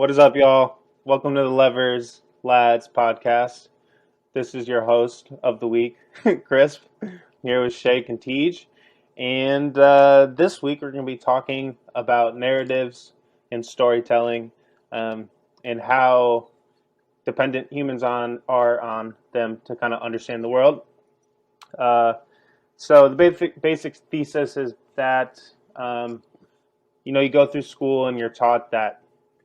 What is up, y'all? Welcome to the Levers Lads podcast. This is your host of the week, Crisp, here with Shake and Tej. And this week we're going to be talking about narratives and storytelling um, and how dependent humans are on them to kind of understand the world. Uh, so the basic thesis is that um, you go through school and you're taught that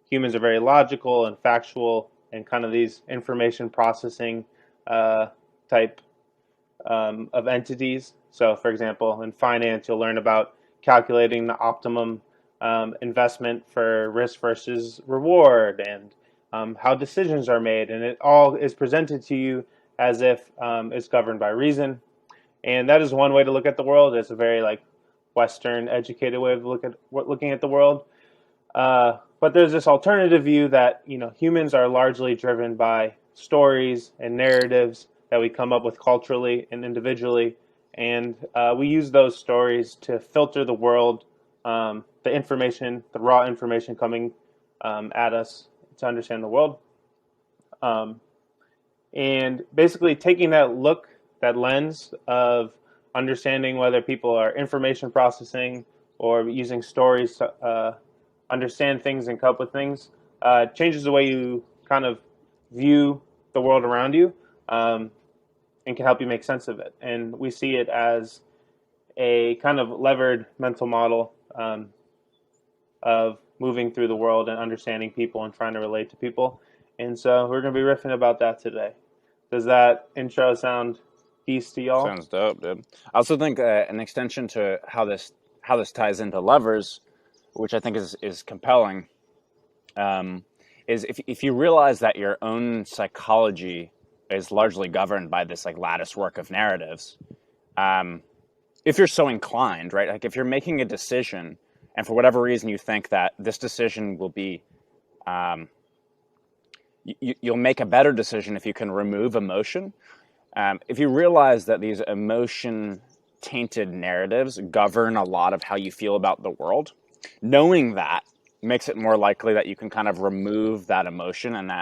humans are very logical and factual and kind of these information processing uh, type of entities. So, for example, in finance, you'll learn about calculating the optimum investment for risk versus reward and how decisions are made. And it all is presented to you as if it's governed by reason. And that is one way to look at the world. It's a very like Western educated way of looking at the world. But there's this alternative view that humans are largely driven by stories and narratives that we come up with culturally and individually, and we use those stories to filter the world, the information, the raw information coming at us to understand the world, um, and basically taking that lens of understanding whether people are information processing or using stories to understand things and cope with things, changes the way you kind of view the world around you, um, and can help you make sense of it. And we see it as a kind of levered mental model of moving through the world and understanding people and trying to relate to people. And so we're going to be riffing about that today. Does that intro sound decent to y'all? Sounds dope, dude. I also think an extension to how this ties into levers, which I think is compelling, um, is if you realize that your own psychology is largely governed by this like lattice work of narratives. Um, if you're so inclined, right? Like if you're making a decision, and for whatever reason you think that this decision will be, um, you'll make a better decision if you can remove emotion. If you realize that these emotion tainted narratives govern a lot of how you feel about the world, knowing that makes it more likely that you can kind of remove that emotion and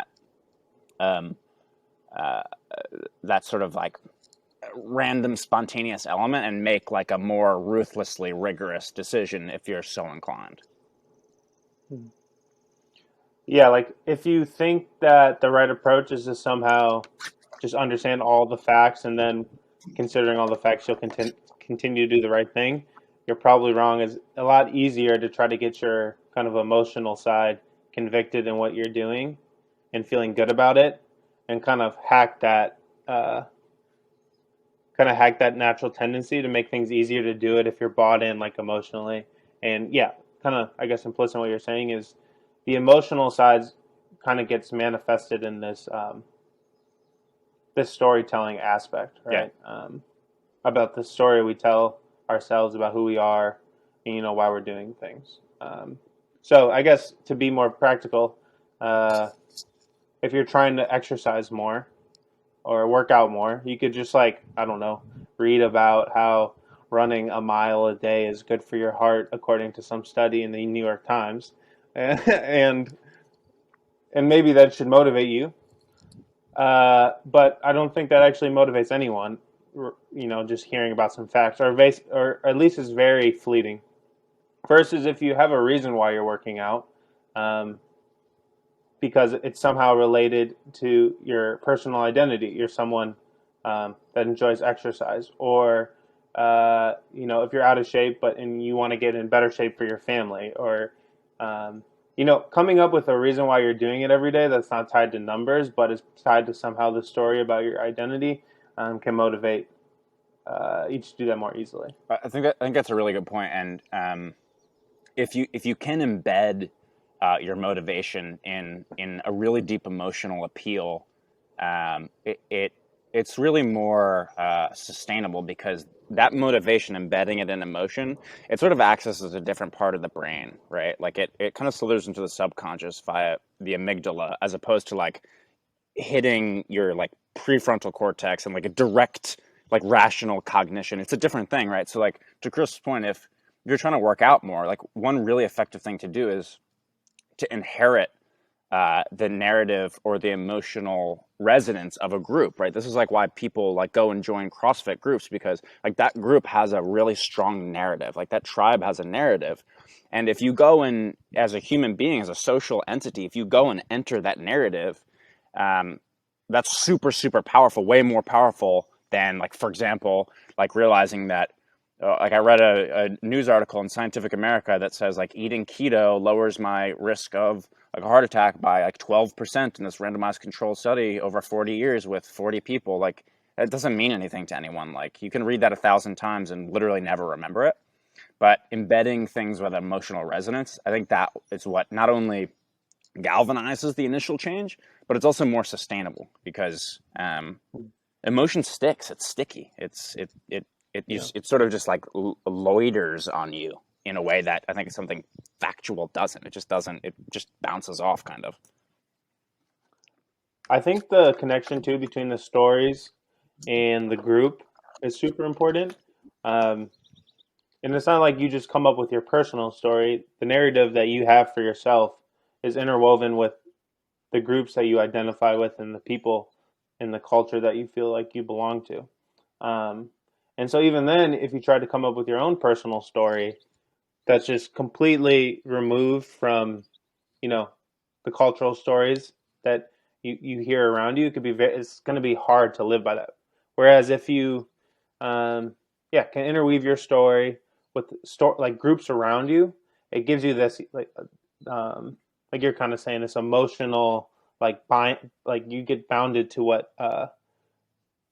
um, uh, that sort of like random spontaneous element and make like a more ruthlessly rigorous decision if you're so inclined. Yeah, like if you think that the right approach is to somehow just understand all the facts and then considering all the facts you'll continue to do the right thing, you're probably wrong. It's a lot easier to try to get your kind of emotional side convicted in what you're doing and feeling good about it and uh, kind of hack that natural tendency to make things easier to do it if you're bought in like emotionally. And yeah, kind of I guess implicit in what you're saying is the emotional side kind of gets manifested in this storytelling aspect, Yeah. right? About the story we tell ourselves about who we are and why we're doing things. So I guess to be more practical, uh, if you're trying to exercise more or work out more, you could just like I don't know, read about how running a mile a day is good for your heart according to some study in the New York Times, and maybe that should motivate you. But I don't think that actually motivates anyone. Just hearing about some facts, or at least it's very fleeting. Versus if you have a reason why you're working out, um, because it's somehow related to your personal identity. You're someone that enjoys exercise, or if you're out of shape, and you want to get in better shape for your family, or coming up with a reason why you're doing it every day that's not tied to numbers, but is tied to somehow the story about your identity, can motivate you to do that more easily. I think that's a really good point. And if you can embed your motivation in a really deep emotional appeal, it's really more sustainable because that motivation, embedding it in emotion, it sort of accesses a different part of the brain, right? Like it kind of slithers into the subconscious via the amygdala, as opposed to like hitting your like prefrontal cortex and like a direct like rational cognition. It's a different thing, right? So like to Chris's point, if you're trying to work out more, like one really effective thing to do is to inherit the narrative or the emotional resonance of a group, right? This is like why people like go and join CrossFit groups, because like that group has a really strong narrative. Like that tribe has a narrative. And if you go and as a human being, as a social entity, if you go and enter that narrative, um, that's super, super powerful, way more powerful than like, for example, like realizing that like I read a news article in Scientific America that says like eating keto lowers my risk of like a heart attack by like 12% in this randomized controlled study over 40 years with 40 people. Like it doesn't mean anything to anyone. Like you can read that 1,000 times and literally never remember it. But embedding things with emotional resonance, I think that is what not only galvanizes the initial change, but it's also more sustainable because emotion sticks. It's sticky. Yeah. It sort of just like loiters on you in a way that I think something factual doesn't. It just doesn't. It just bounces off, kind of. I think the connection too between the stories and the group is super important. Um, and it's not like you just come up with your personal story. The narrative that you have for yourself is interwoven with the groups that you identify with and the people and the culture that you feel like you belong to. Um, and so even then, if you try to come up with your own personal story that's just completely removed from, you know, the cultural stories that you hear around you, it could be it's going to be hard to live by that. Whereas if you, yeah, can interweave your story with like groups around you, it gives you this like you're kind of saying this emotional like you get bounded to what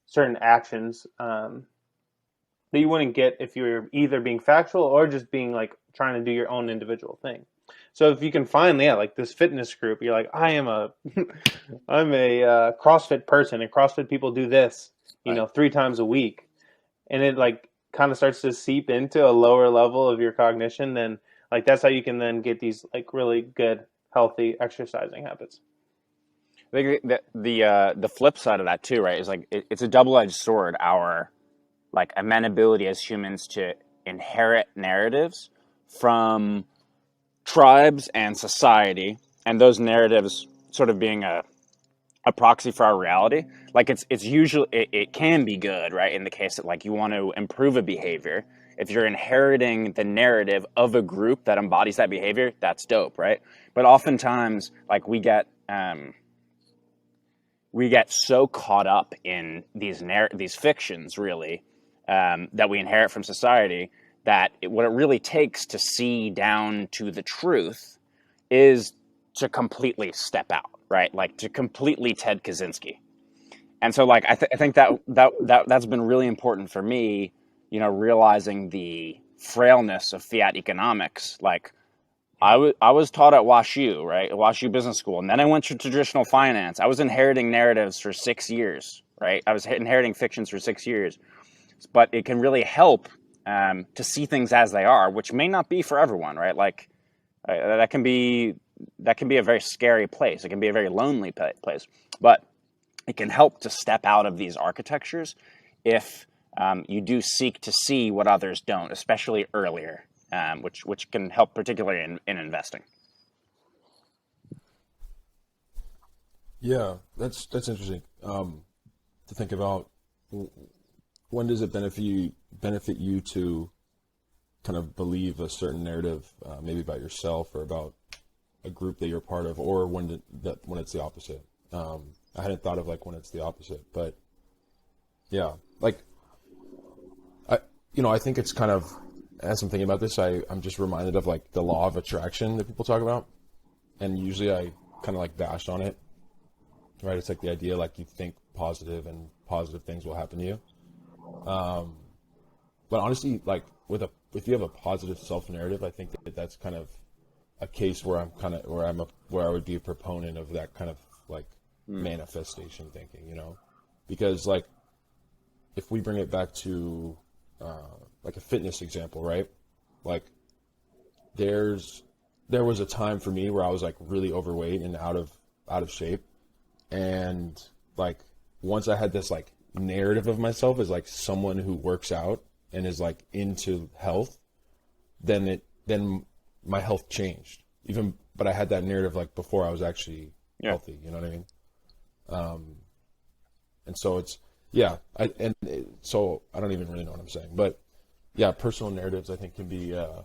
certain actions that you wouldn't get if you were either being factual or just being like trying to do your own individual thing. So if you can find, yeah, like this fitness group, you're like, I am a, I'm a CrossFit person, and CrossFit people do this, Right. 3 times a week, and it like kind of starts to seep into a lower level of your cognition. Then like that's how you can then get these like really good, healthy exercising habits. I think that the flip side of that too, right, is like it's a double edged sword. Our like amenability as humans to inherit narratives from tribes and society, and those narratives sort of being a proxy for our reality. Like it's usually it can be good, right? In the case that like you want to improve a behavior, if you're inheriting the narrative of a group that embodies that behavior, that's dope, right? But oftentimes, like we get so caught up in these fictions, really, that we inherit from society, that what it really takes to see down to the truth is to completely step out, right? Like to completely Ted Kaczynski. And so, like, I think that's been really important for me, realizing the frailness of fiat economics. Like, I was taught at WashU, right? WashU Business School, and then I went to traditional finance. I was inheriting narratives for 6 years, right? I was inheriting fictions for 6 years, but it can really help to see things as they are, which may not be for everyone, right? Like that can be a very scary place. It can be a very lonely place, but it can help to step out of these architectures if you do seek to see what others don't, especially earlier, which can help particularly in investing. Yeah, that's interesting to think about. When does it benefit you to kind of believe a certain narrative, maybe about yourself or about a group that you're part of, or when it's the opposite? I hadn't thought of like when it's the opposite, but yeah, like I think it's kind of, as I'm thinking about this, I'm just reminded of like the law of attraction that people talk about, and usually I kind of like bash on it, right? It's like the idea like you think positive and positive things will happen to you. But honestly, like if you have a positive self narrative, I think that that's kind of a case where where I would be a proponent of that kind of like manifestation thinking, because like if we bring it back to like a fitness example, right? Like there was a time for me where I was like really overweight and out of shape, and like once I had this like narrative of myself as like someone who works out and is like into health, then my health changed. But I had that narrative like before I was actually Yeah. healthy. You know what I mean? Um, and so it's yeah. So I don't even really know what I'm saying, but yeah, personal narratives I think can be a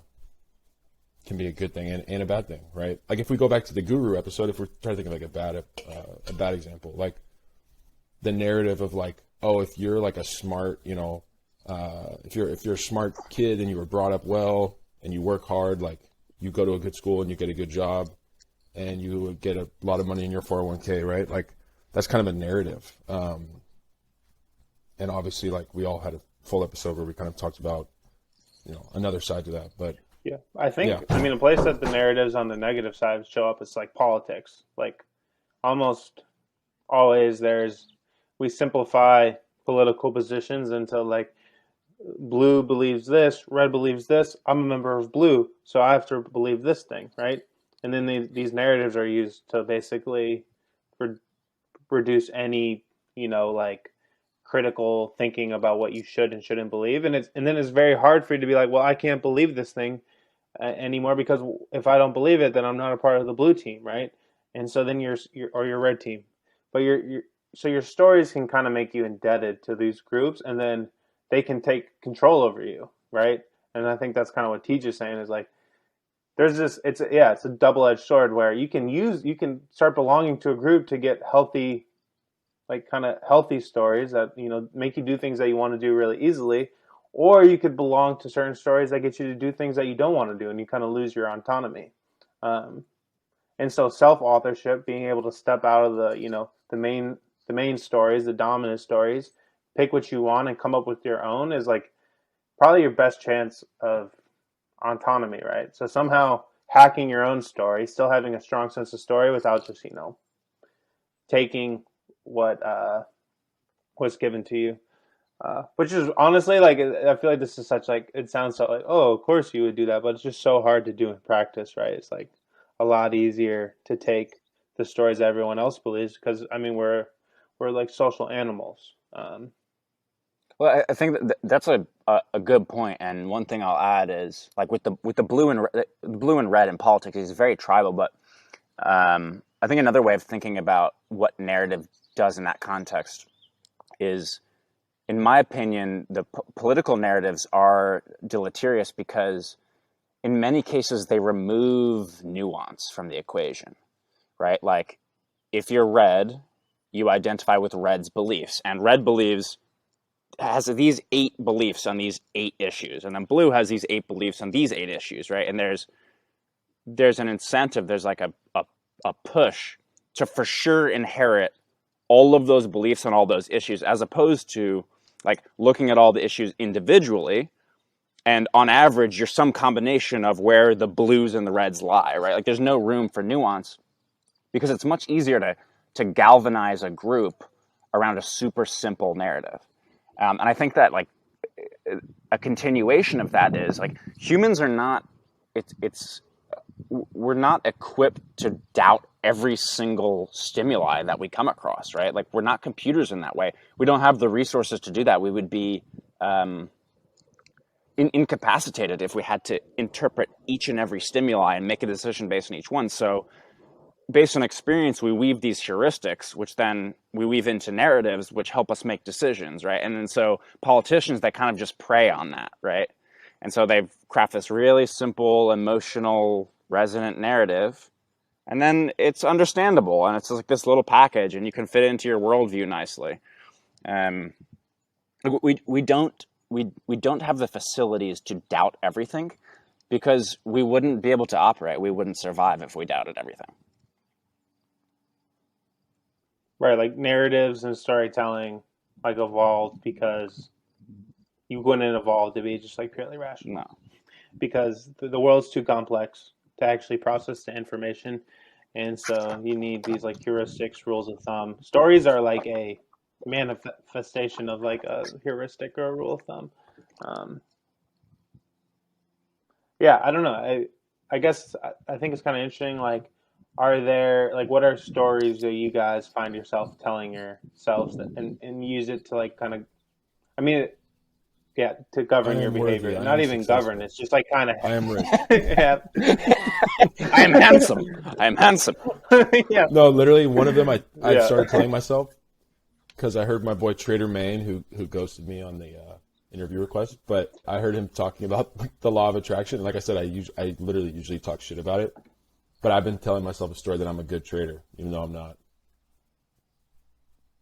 good thing and a bad thing, right? Like if we go back to the guru episode, if we're trying to think of like a bad example, like the narrative of like, oh, if you're like a smart, if you're a smart kid and you were brought up well and you work hard, like you go to a good school and you get a good job and you get a lot of money in your 401k, right? Like that's kind of a narrative. And obviously, like we all had a full episode where we kind of talked about, another side to that. But Yeah, I yeah, think, I mean, a place that the narratives on the negative side show up is like politics. Like almost always we simplify political positions into like blue believes this, red believes this. I'm a member of blue, so I have to believe this thing, right? And then these narratives are used to basically re- reduce any, like critical thinking about what you should and shouldn't believe. And then it's very hard for you to be like, well, I can't believe this thing anymore because if I don't believe it, then I'm not a part of the blue team, right? And so then you're or your red team, but so your stories can kind of make you indebted to these groups, and then they can take control over you, right? And I think that's kind of what Teach is saying is like there's this it's a double edged sword where you can start belonging to a group to get healthy like kind of healthy stories that make you do things that you want to do really easily, or you could belong to certain stories that get you to do things that you don't want to do, and you kind of lose your autonomy. Um, and so self authorship, being able to step out of the main stories, the dominant stories, pick what you want and come up with your own is like probably your best chance of autonomy, right? So somehow hacking your own story, still having a strong sense of story without just taking what was given to you. Which is honestly like I feel like this is such like it sounds so like oh of course you would do that, but it's just so hard to do in practice, right? It's like a lot easier to take the stories that everyone else believes because I mean we're like social animals. Well, I think that's a good point. And one thing I'll add is like with the blue and red in politics is very tribal. But I think another way of thinking about what narrative does in that context is, in my opinion, the political narratives are deleterious because in many cases they remove nuance from the equation, right? Like if you're red, you identify with red's beliefs, and red believes has these 8 beliefs on these 8 issues, and then blue has these 8 beliefs on these 8 issues, right? And there's an incentive, there's like a push to for sure inherit all of those beliefs on all those issues, as opposed to like looking at all the issues individually, and on average you're some combination of where the blues and the reds lie, right? Like there's no room for nuance because it's much easier to galvanize a group around a super simple narrative. And I think that like a continuation of that is like humans are not it's we're not equipped to doubt every single stimuli that we come across, right? Like we're not computers in that way. We don't have the resources to do that. We would be incapacitated if we had to interpret each and every stimuli and make a decision based on each one. So based on experience, we weave these heuristics, which then we weave into narratives, which help us make decisions, right? And then so politicians, they kind of just prey on that, right? And so they've crafted this really simple, emotional, resonant narrative, and then it's understandable, and it's like this little package, and you can fit it into your worldview nicely. Um, we don't have the facilities to doubt everything because we wouldn't be able to operate. We wouldn't survive if we doubted everything. Right, like narratives and storytelling like evolved because you wouldn't evolve to be just like purely No. rational because the world's too complex to actually process the information, and so you need these like heuristics, rules of thumb. Stories are like a manifestation of like a heuristic or a rule of thumb. Um, yeah, I don't know. I guess I think it's kind of interesting. Like, are there like what are stories that you guys find yourself telling yourselves that and use it to like kind of? I mean, Yeah, to I govern your am worthy. behavior. I Not am even govern. successful. It's just like kind of. I am rich. Yeah. I am handsome. I am handsome. Yeah. No, literally, one of them I've Yeah. started telling myself because I heard my boy Trader Maine, who ghosted me on the interview request, but I heard him talking about the law of attraction. And like I said, I literally usually talk shit about it, but I've been telling myself a story that I'm a good trader, even though I'm not.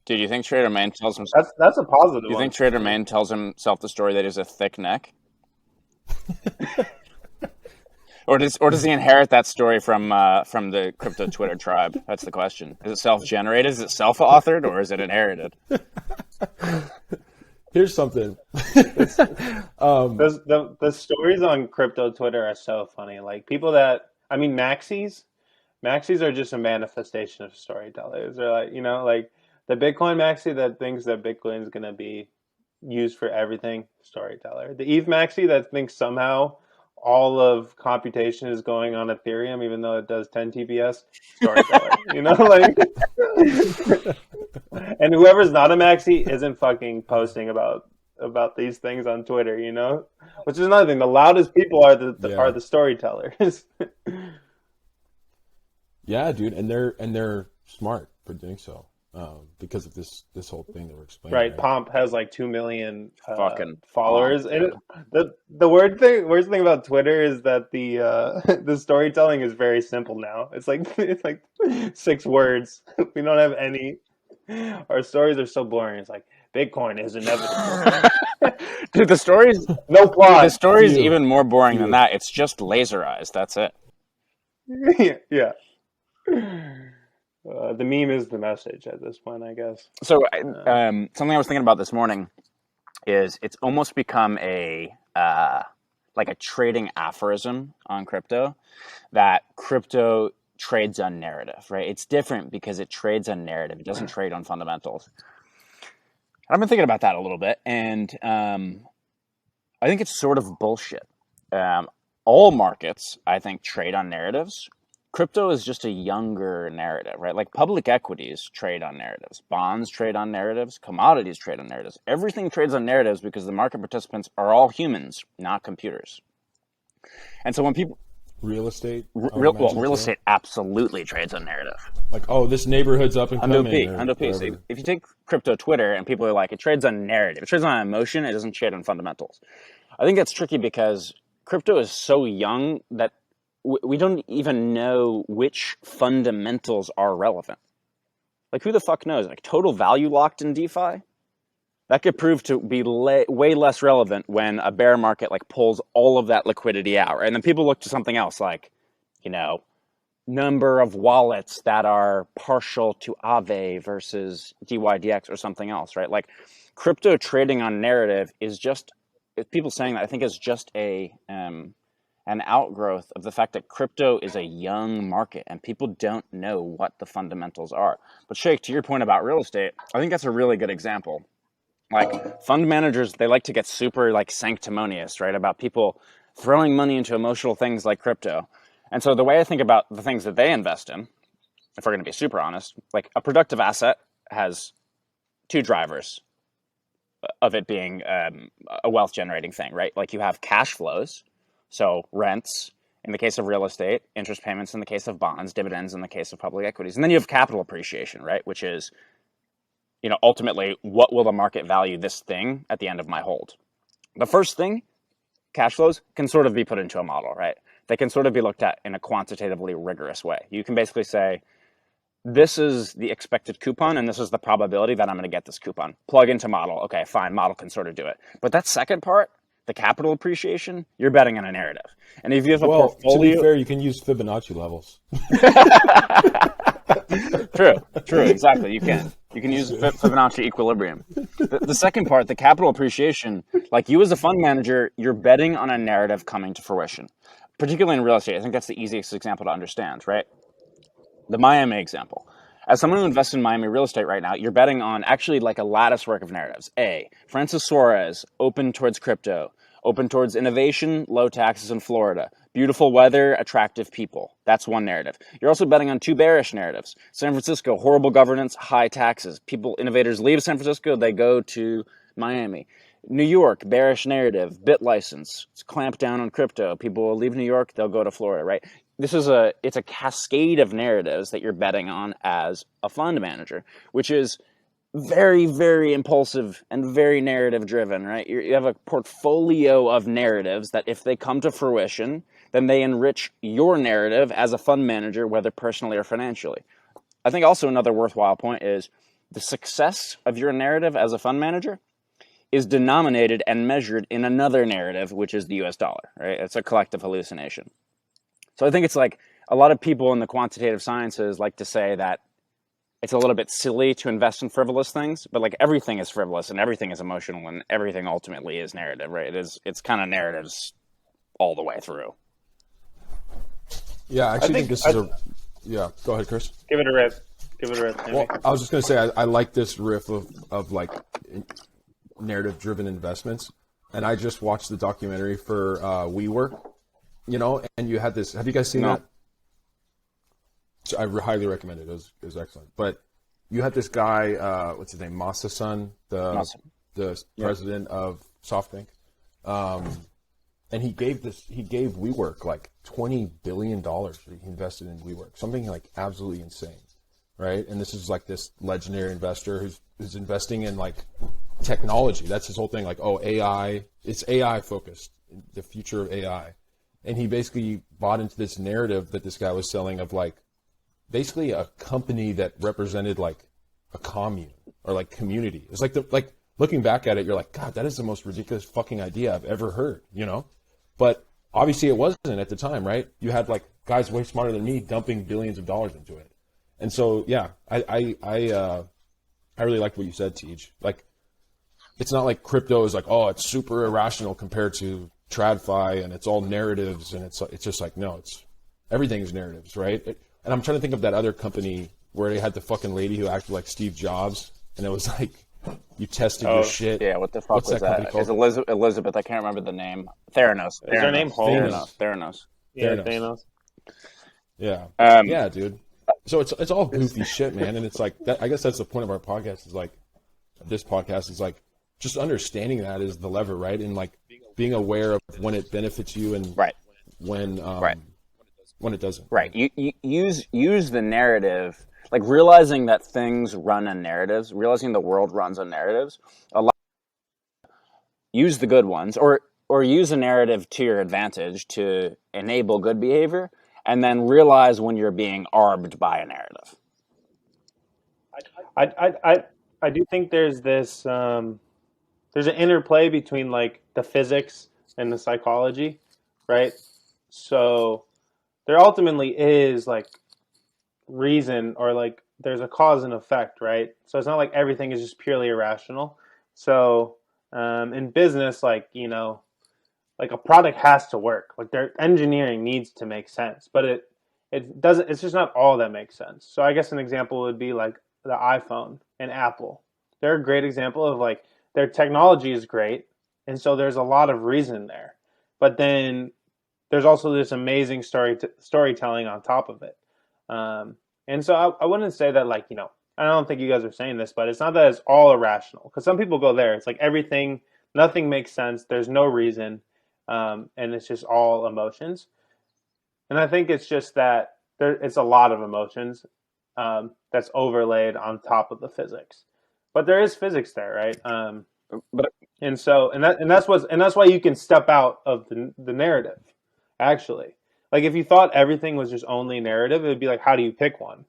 Dude, you think Trader Maine tells himself? That's a positive You one. think Trader Maine tells himself the story that he's a thick neck, or does he inherit that story from the crypto Twitter tribe? That's the question. Is it self-generated? Is it self-authored, or is it inherited? Here's something. The stories on crypto Twitter are so funny. Like people that I mean Maxis are just a manifestation of storytellers. They're like, like the Bitcoin maxi that thinks that Bitcoin is gonna be used for everything, storyteller. The Eve maxi that thinks somehow all of computation is going on Ethereum, even though it does 10 TPS, storyteller. Like, and whoever's not a maxi isn't fucking posting about these things on Twitter. Which is another thing. The loudest people are Yeah, the storytellers. yeah, dude, and they're smart for doing so because of this whole thing that we're explaining, Right, right? Pomp has like 2 million Fucking followers, and the worst thing about Twitter is that the the storytelling is very simple now. It's like 6 words. We don't have any. Our stories are so boring. It's like Bitcoin is inevitable. Dude, the story's No the plot. story's Few, even more boring than few. that. It's just laserized. That's it. Yeah. The meme is the message at this point, I guess. So, Uh, something I was thinking about this morning is it's almost become a like a trading aphorism on crypto that crypto trades on narrative, right? It's different because it trades on narrative. It doesn't trade on fundamentals. I've been thinking about that a little bit, and I think it's sort of bullshit. All markets, I think, trade on narratives. Crypto is just a younger narrative, right? Like public equities trade on narratives, bonds trade on narratives, commodities trade on narratives. Everything trades on narratives because the market participants are all humans, not computers. And so when people Real estate, I would imagine real too. estate absolutely trades on narrative. Like, oh, this neighborhood's up and coming, or Hundo P. So whatever. if you take crypto Twitter and people are like, it trades on narrative, it trades on emotion, it doesn't trade on fundamentals. I think that's tricky because crypto is so young that we don't even know which fundamentals are relevant. Like, who the fuck knows? Like, total value locked in DeFi? That could prove to be way less relevant when a bear market like pulls all of that liquidity out, right? And then people look to something else like, you know, number of wallets that are partial to Aave versus DYDX or something else, right? Like, crypto trading on narrative is just people saying that I think is just a an outgrowth of the fact that crypto is a young market and people don't know what the fundamentals are. But Shake, to your point about real estate, I think that's a really good example. Like fund managers, they like to get super like sanctimonious, right? About people throwing money into emotional things like crypto. And so the way I think about the things that they invest in, if we're going to be super honest, like a productive asset has two drivers of it being a wealth generating thing, right? Like you have cash flows, so rents in the case of real estate, interest payments in the case of bonds, dividends in the case of public equities. And then you have capital appreciation, right? Which is, you know, ultimately what will the market value this thing at the end of my hold? The first thing, cash flows, can sort of be put into a model, right? They can sort of be looked at in a quantitatively rigorous way. You can basically say, this is the expected coupon and this is the probability that I'm going to get this coupon. Plug into model. Okay, fine, model can sort of do it. But that second part, the capital appreciation, you're betting on a narrative. And if you have a Well, to be portfolio, fair, you can use Fibonacci levels. true, exactly, you can. You can use Fibonacci equilibrium. The second part, the capital appreciation, like you as a fund manager, you're betting on a narrative coming to fruition. Particularly in real estate, I think that's the easiest example to understand, right? The Miami example. As someone who invests in Miami real estate right now, you're betting on actually like a lattice work of narratives. A, Francis Suarez, open towards crypto, open towards innovation, low taxes in Florida, beautiful weather, attractive people. That's one narrative. You're also betting on two bearish narratives. San Francisco, horrible governance, high taxes. Innovators leave San Francisco, they go to Miami. New York, bearish narrative, bit license, it's clamp down on crypto. People will leave New York, they'll go to Florida, right? It's a cascade of narratives that you're betting on as a fund manager, which is very, very impulsive and very narrative driven, right? You have a portfolio of narratives that if they come to fruition, then they enrich your narrative as a fund manager, whether personally or financially. I think also another worthwhile point is the success of your narrative as a fund manager is denominated and measured in another narrative, which is the US dollar, right? It's a collective hallucination. So I think it's like a lot of people in the quantitative sciences like to say that it's a little bit silly to invest in frivolous things, but like everything is frivolous and everything is emotional and everything ultimately is narrative, right? It's kind of narratives all the way through. Yeah, I actually think this is yeah. Go ahead, Chris. Give it a rip. Give it a rip. Well, I was just going to say I like this riff of like narrative-driven investments, and I just watched the documentary for WeWork, and you had this. Have you guys seen that? So I highly recommend it. It was excellent. But you had this guy, what's his name, Masa-san, the president of SoftBank, and he gave WeWork like $20 billion. He invested in WeWork, something like absolutely insane, right? And this is like this legendary investor who's investing in like technology. That's his whole thing. Like, oh, AI, it's AI focused, the future of AI. And he basically bought into this narrative that this guy was selling of like, basically a company that represented like a commune or like community. It's like looking back at it, you're like, God, that is the most ridiculous fucking idea I've ever heard, But obviously it wasn't at the time, right? You had like guys way smarter than me dumping billions of dollars into it. And so, yeah, I really like what you said, Tej. Like, it's not like crypto is like, oh, it's super irrational compared to TradFi and it's all narratives. And it's just like, no, everything is narratives, right? And I'm trying to think of that other company where they had the fucking lady who acted like Steve Jobs, and it was like, you tested your shit. Yeah, what the fuck What's was that company that? called? It's Elizabeth. I can't remember the name. Theranos. Is her name Holmes? Theranos. Yeah, Thanos. Yeah. Yeah, dude. So it's all goofy shit, man. And it's like, I guess that's the point of our podcast is like, this podcast is like, just understanding that is the lever, right? And like being aware of when it benefits you and when it doesn't. Right. You use the narrative, like realizing that things run on narratives, realizing the world runs on narratives. Use the good ones, or use a narrative to your advantage to enable good behavior, and then realize when you're being armed by a narrative. I do think there's this there's an interplay between like the physics and the psychology, right? So there ultimately is like reason or like there's a cause and effect, right? So it's not like everything is just purely irrational. So in business, like like a product has to work. Like their engineering needs to make sense, but it doesn't. It's just not all that makes sense. So I guess an example would be like the iPhone and Apple. They're a great example of like their technology is great, and so there's a lot of reason there. But then there's also this amazing storytelling on top of it. And so I wouldn't say that like I don't think you guys are saying this, but it's not that it's all irrational because some people go there. It's like everything, nothing makes sense. There's no reason, and it's just all emotions. And I think it's just that it's a lot of emotions that's overlaid on top of the physics. But there is physics there, right? But That's why you can step out of the narrative. Actually, like if you thought everything was just only narrative, it would be like, how do you pick one?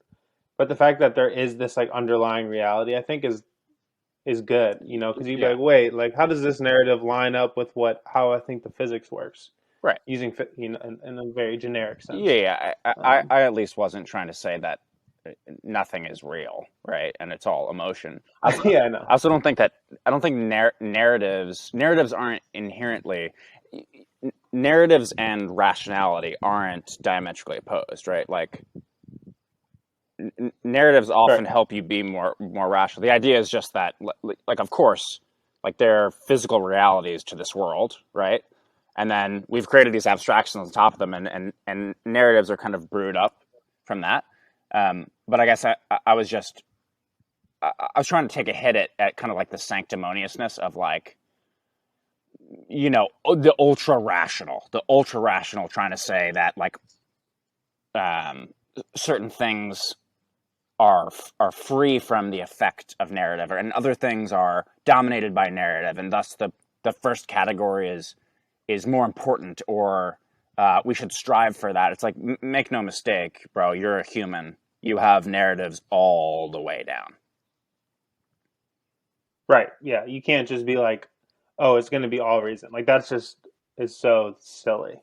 But the fact that there is this like underlying reality, I think is good, because you'd be like, wait, like how does this narrative line up with how I think the physics works? right. Using in a very generic sense. Yeah. I at least wasn't trying to say that nothing is real, right? And it's all emotion. Yeah, I know. I also don't think narratives aren't inherently. Narratives and rationality aren't diametrically opposed, right? Like narratives often help you be more rational. The idea is just that, like, of course, like there are physical realities to this world, right? And then we've created these abstractions on top of them, and narratives are kind of brewed up from that. But I guess I was trying to take a hit at kind of like the sanctimoniousness of like the ultra rational trying to say that like certain things are free from the effect of narrative, and other things are dominated by narrative, and thus the first category is more important, or we should strive for that. It's like, make no mistake, bro, you're a human. You have narratives all the way down. Right. Yeah. You can't just be like, oh, it's going to be all reason. Like that's just is so silly.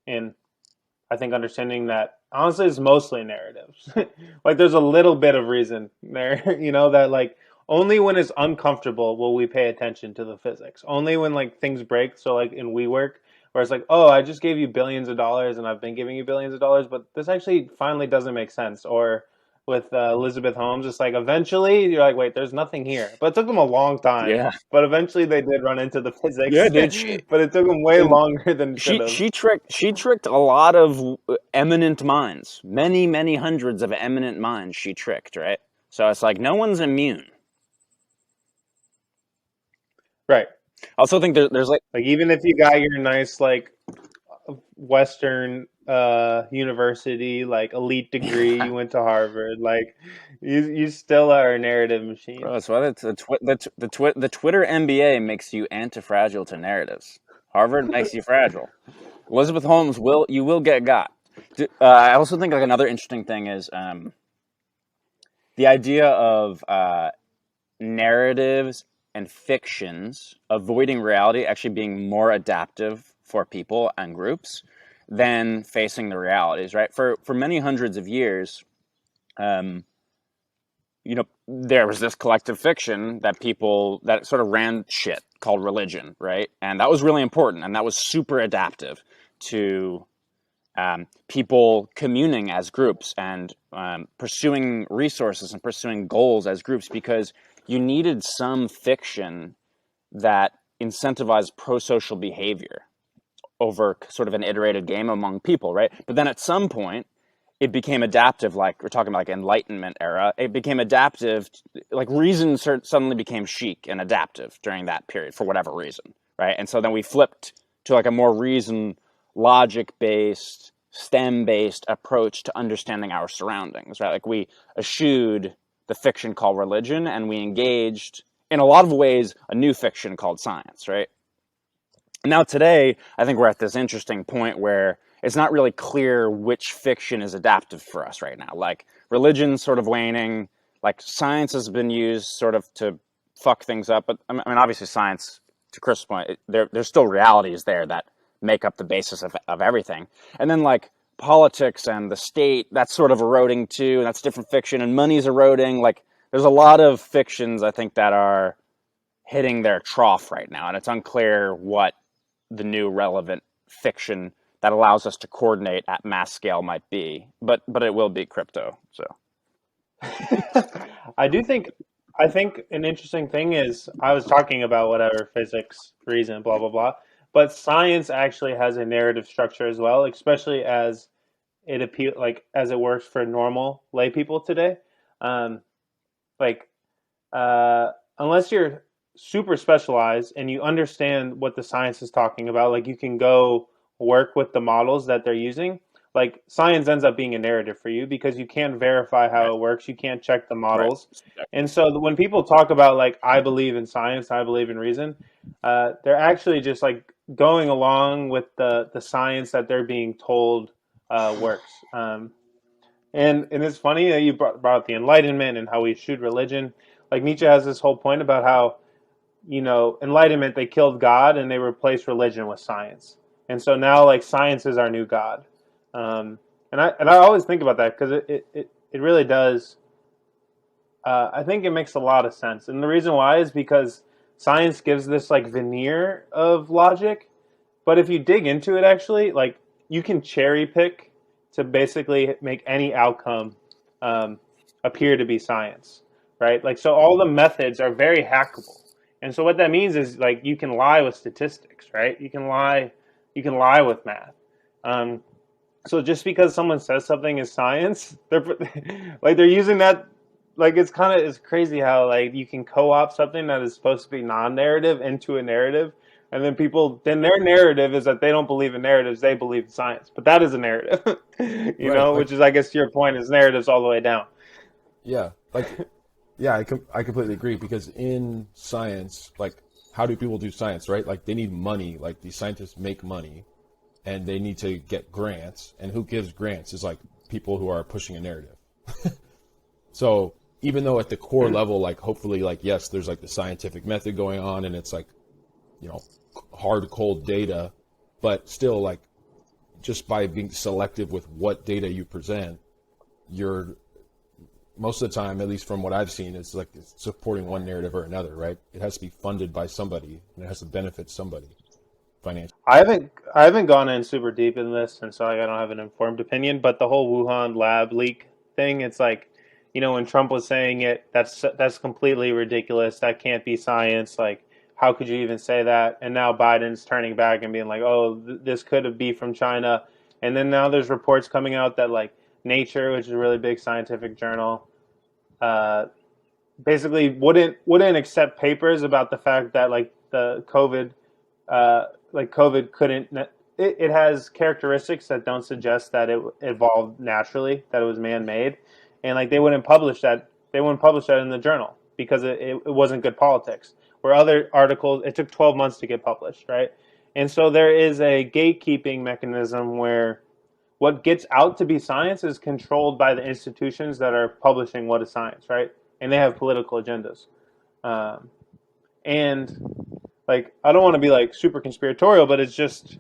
And I think understanding that honestly is mostly narratives. Like there's a little bit of reason there, that like only when it's uncomfortable will we pay attention to the physics. Only when like things break. So like in WeWork, where it's like, oh, I just gave you billions of dollars and I've been giving you billions of dollars, but this actually finally doesn't make sense. Or with Elizabeth Holmes, it's like eventually you're like, wait, there's nothing here. But it took them a long time. Yeah, But eventually they did run into the yeah, physics, dude. but it took them way And longer than it should have. she tricked a lot of eminent minds, many hundreds of eminent minds. She tricked, right? So it's like no one's immune. Right. I also think there's like, Like even if you got your nice like Western university like elite degree, you went to Harvard, like you still are a narrative machine. bro, that's why the Twitter MBA makes you anti-fragile to narratives. Harvard makes you fragile. Elizabeth Holmes will get got. I also think like another interesting thing is the idea of narratives and fictions avoiding reality actually being more adaptive for people and groups than facing the realities. Right, for many hundreds of years, um, there was this collective fiction that sort of ran shit called religion, right? And that was really important, and that was super adaptive to people communing as groups and pursuing resources and pursuing goals as groups, because you needed some fiction that incentivized pro-social behavior over sort of an iterated game among people, right? But then at some point, it became adaptive, like we're talking about like Enlightenment era. It became adaptive, like reason suddenly became chic and adaptive during that period for whatever reason, right? And so then we flipped to like a more reason, logic-based, STEM-based approach to understanding our surroundings, right? Like we eschewed the fiction called religion, and we engaged, in a lot of ways, a new fiction called science, right? Now today, I think we're at this interesting point where it's not really clear which fiction is adaptive for us right now. Like religion's sort of waning, like science has been used sort of to fuck things up. But I mean, obviously science, to Chris' point, there's still realities there that make up the basis of everything. And then like politics and the state, that's sort of eroding too, and that's different fiction, and money's eroding. Like there's a lot of fictions, I think, that are hitting their trough right now, and it's unclear what the new relevant fiction that allows us to coordinate at mass scale might be, but it will be crypto. So I do think I think an interesting thing is I was talking about whatever physics, reason, blah blah blah, but science actually has a narrative structure as well, especially as it appeal like as it works for normal lay people today. Um, like unless you're super specialized and you understand what the science is talking about, like you can go work with the models that they're using. Like science ends up being a narrative for you because you can't verify right, how it works, you can't check the right, models. And so when people talk about like I believe in science, I believe in reason, they're actually just like going along with the science that they're being told works. And it's funny that you brought up the Enlightenment and how we eschewed religion. Like Nietzsche has this whole point about how Enlightenment, they killed God and they replaced religion with science, and so now like science is our new God. And I always think about that because it really does. I think it makes a lot of sense, and the reason why is because science gives this like veneer of logic, but if you dig into it, actually, like you can cherry pick to basically make any outcome um, appear to be science, right? Like, so all the methods are very hackable, and so what that means is like you can lie with statistics, right? You can lie with math. Um, so just because someone says something is science, they're like they're using that. Like it's crazy how like you can co-opt something that is supposed to be non-narrative into a narrative, And then their narrative is that they don't believe in narratives, they believe in science. But that is a narrative, Right. Like, which is, I guess, to your point, is narratives all the way down. yeah. Like, yeah, I completely agree because in science, like, how do people do science, right? Like, they need money. Like, these scientists make money and they need to get grants. And who gives grants is like people who are pushing a narrative. So even though at the core level, like, hopefully, like, yes, there's like the scientific method going on and it's like, you know, hard, cold data, but still, like, just by being selective with what data you present, you're most of the time, at least from what I've seen, it's like it's supporting one narrative or another, right? It has to be funded by somebody and it has to benefit somebody financially. I haven't gone in super deep in this, and so I don't have an informed opinion. But the whole Wuhan lab leak thing, it's like, when Trump was saying it, that's completely ridiculous. That can't be science. Like, how could you even say that? And now Biden's turning back and being like, oh, this could be from China. And then now there's reports coming out that, like, Nature, which is a really big scientific journal, uh, basically wouldn't accept papers about the fact that, like, the COVID couldn't. It has characteristics that don't suggest that it evolved naturally, that it was man-made, and, like, they wouldn't publish that. They wouldn't publish that in the journal because it wasn't good politics. Where other articles, it took 12 months to get published, right? And so there is a gatekeeping mechanism where what gets out to be science is controlled by the institutions that are publishing what is science, right? And they have political agendas. Um, and, like, I don't want to be, like, super conspiratorial, but it's just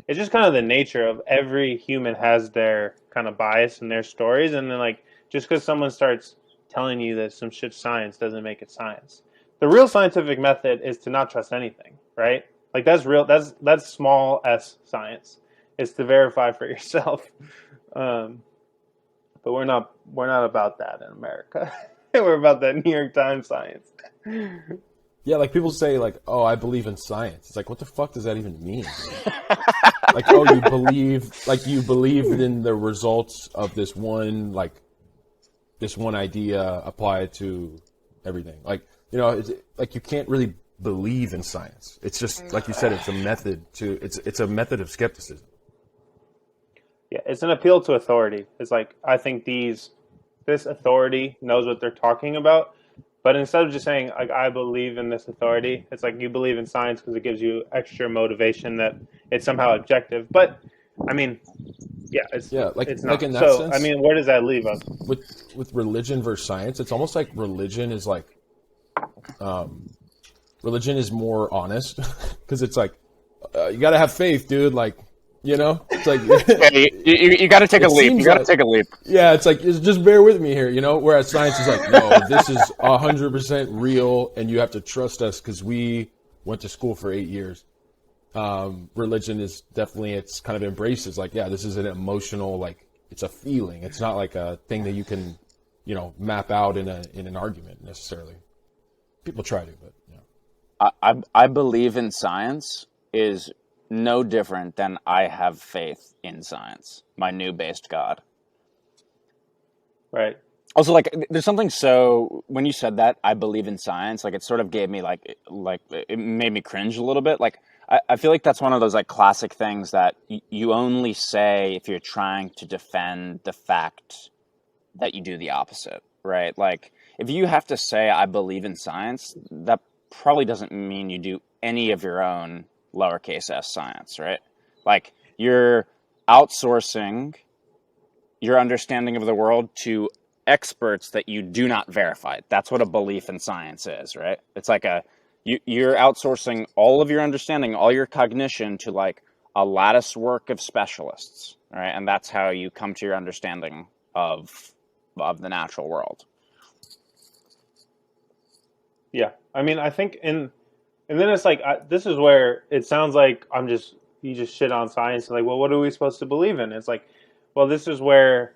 kind of the nature of every human has their kind of bias and their stories, and then, like, just because someone starts telling you that some shit's science doesn't make it science. The real scientific method is to not trust anything, right? Like, that's real. That's small s science. Is to verify for yourself. Um, but we're not about that in America. We're about that New York Times science. Yeah, like people say, like, oh, I believe in science. It's like, what the fuck does that even mean? Like, oh, you believed in the results of this one idea applied to everything. Like, it's like you can't really believe in science. It's just like you said, it's a method of skepticism. Yeah, it's an appeal to authority. It's like, I think this authority knows what they're talking about, but instead of just saying, like, I believe in this authority, it's like you believe in science because it gives you extra motivation that it's somehow objective. But, I mean, yeah, Yeah, it's like not. in that So, I sense, mean, where does that leave us? with religion versus science, it's almost like religion is more honest because it's like you got to have faith, dude. Like, it's like Yeah, you got to take a it leap. You seems got to like take a leap. yeah, it's like just bear with me here, Whereas science is like, no, this is 100% real, and you have to trust us because we went to school for 8 years. Religion is definitely it's kind of embraces like, yeah, this is an emotional, like, it's a feeling. It's not like a thing that you can, map out in an argument necessarily. People try to, but I believe in science is no different than I have faith in science, my new based God. Right. Also, like, there's something, so when you said that, I believe in science, like, it sort of gave me, like, it made me cringe a little bit. Like, I feel like that's one of those, like, classic things that you only say if you're trying to defend the fact that you do the opposite, right? Like, if you have to say, I believe in science, that probably doesn't mean you do any of your own lowercase s science, right? Like, you're outsourcing your understanding of the world to experts that you do not verify. That's what a belief in science is, right? It's like you're outsourcing all of your understanding, all your cognition to, like, a lattice work of specialists, right? And that's how you come to your understanding of the natural world. Yeah. I mean, I think and then it's like, this is where it sounds like you just shit on science. Like, well, what are we supposed to believe in? It's like, well, this is where,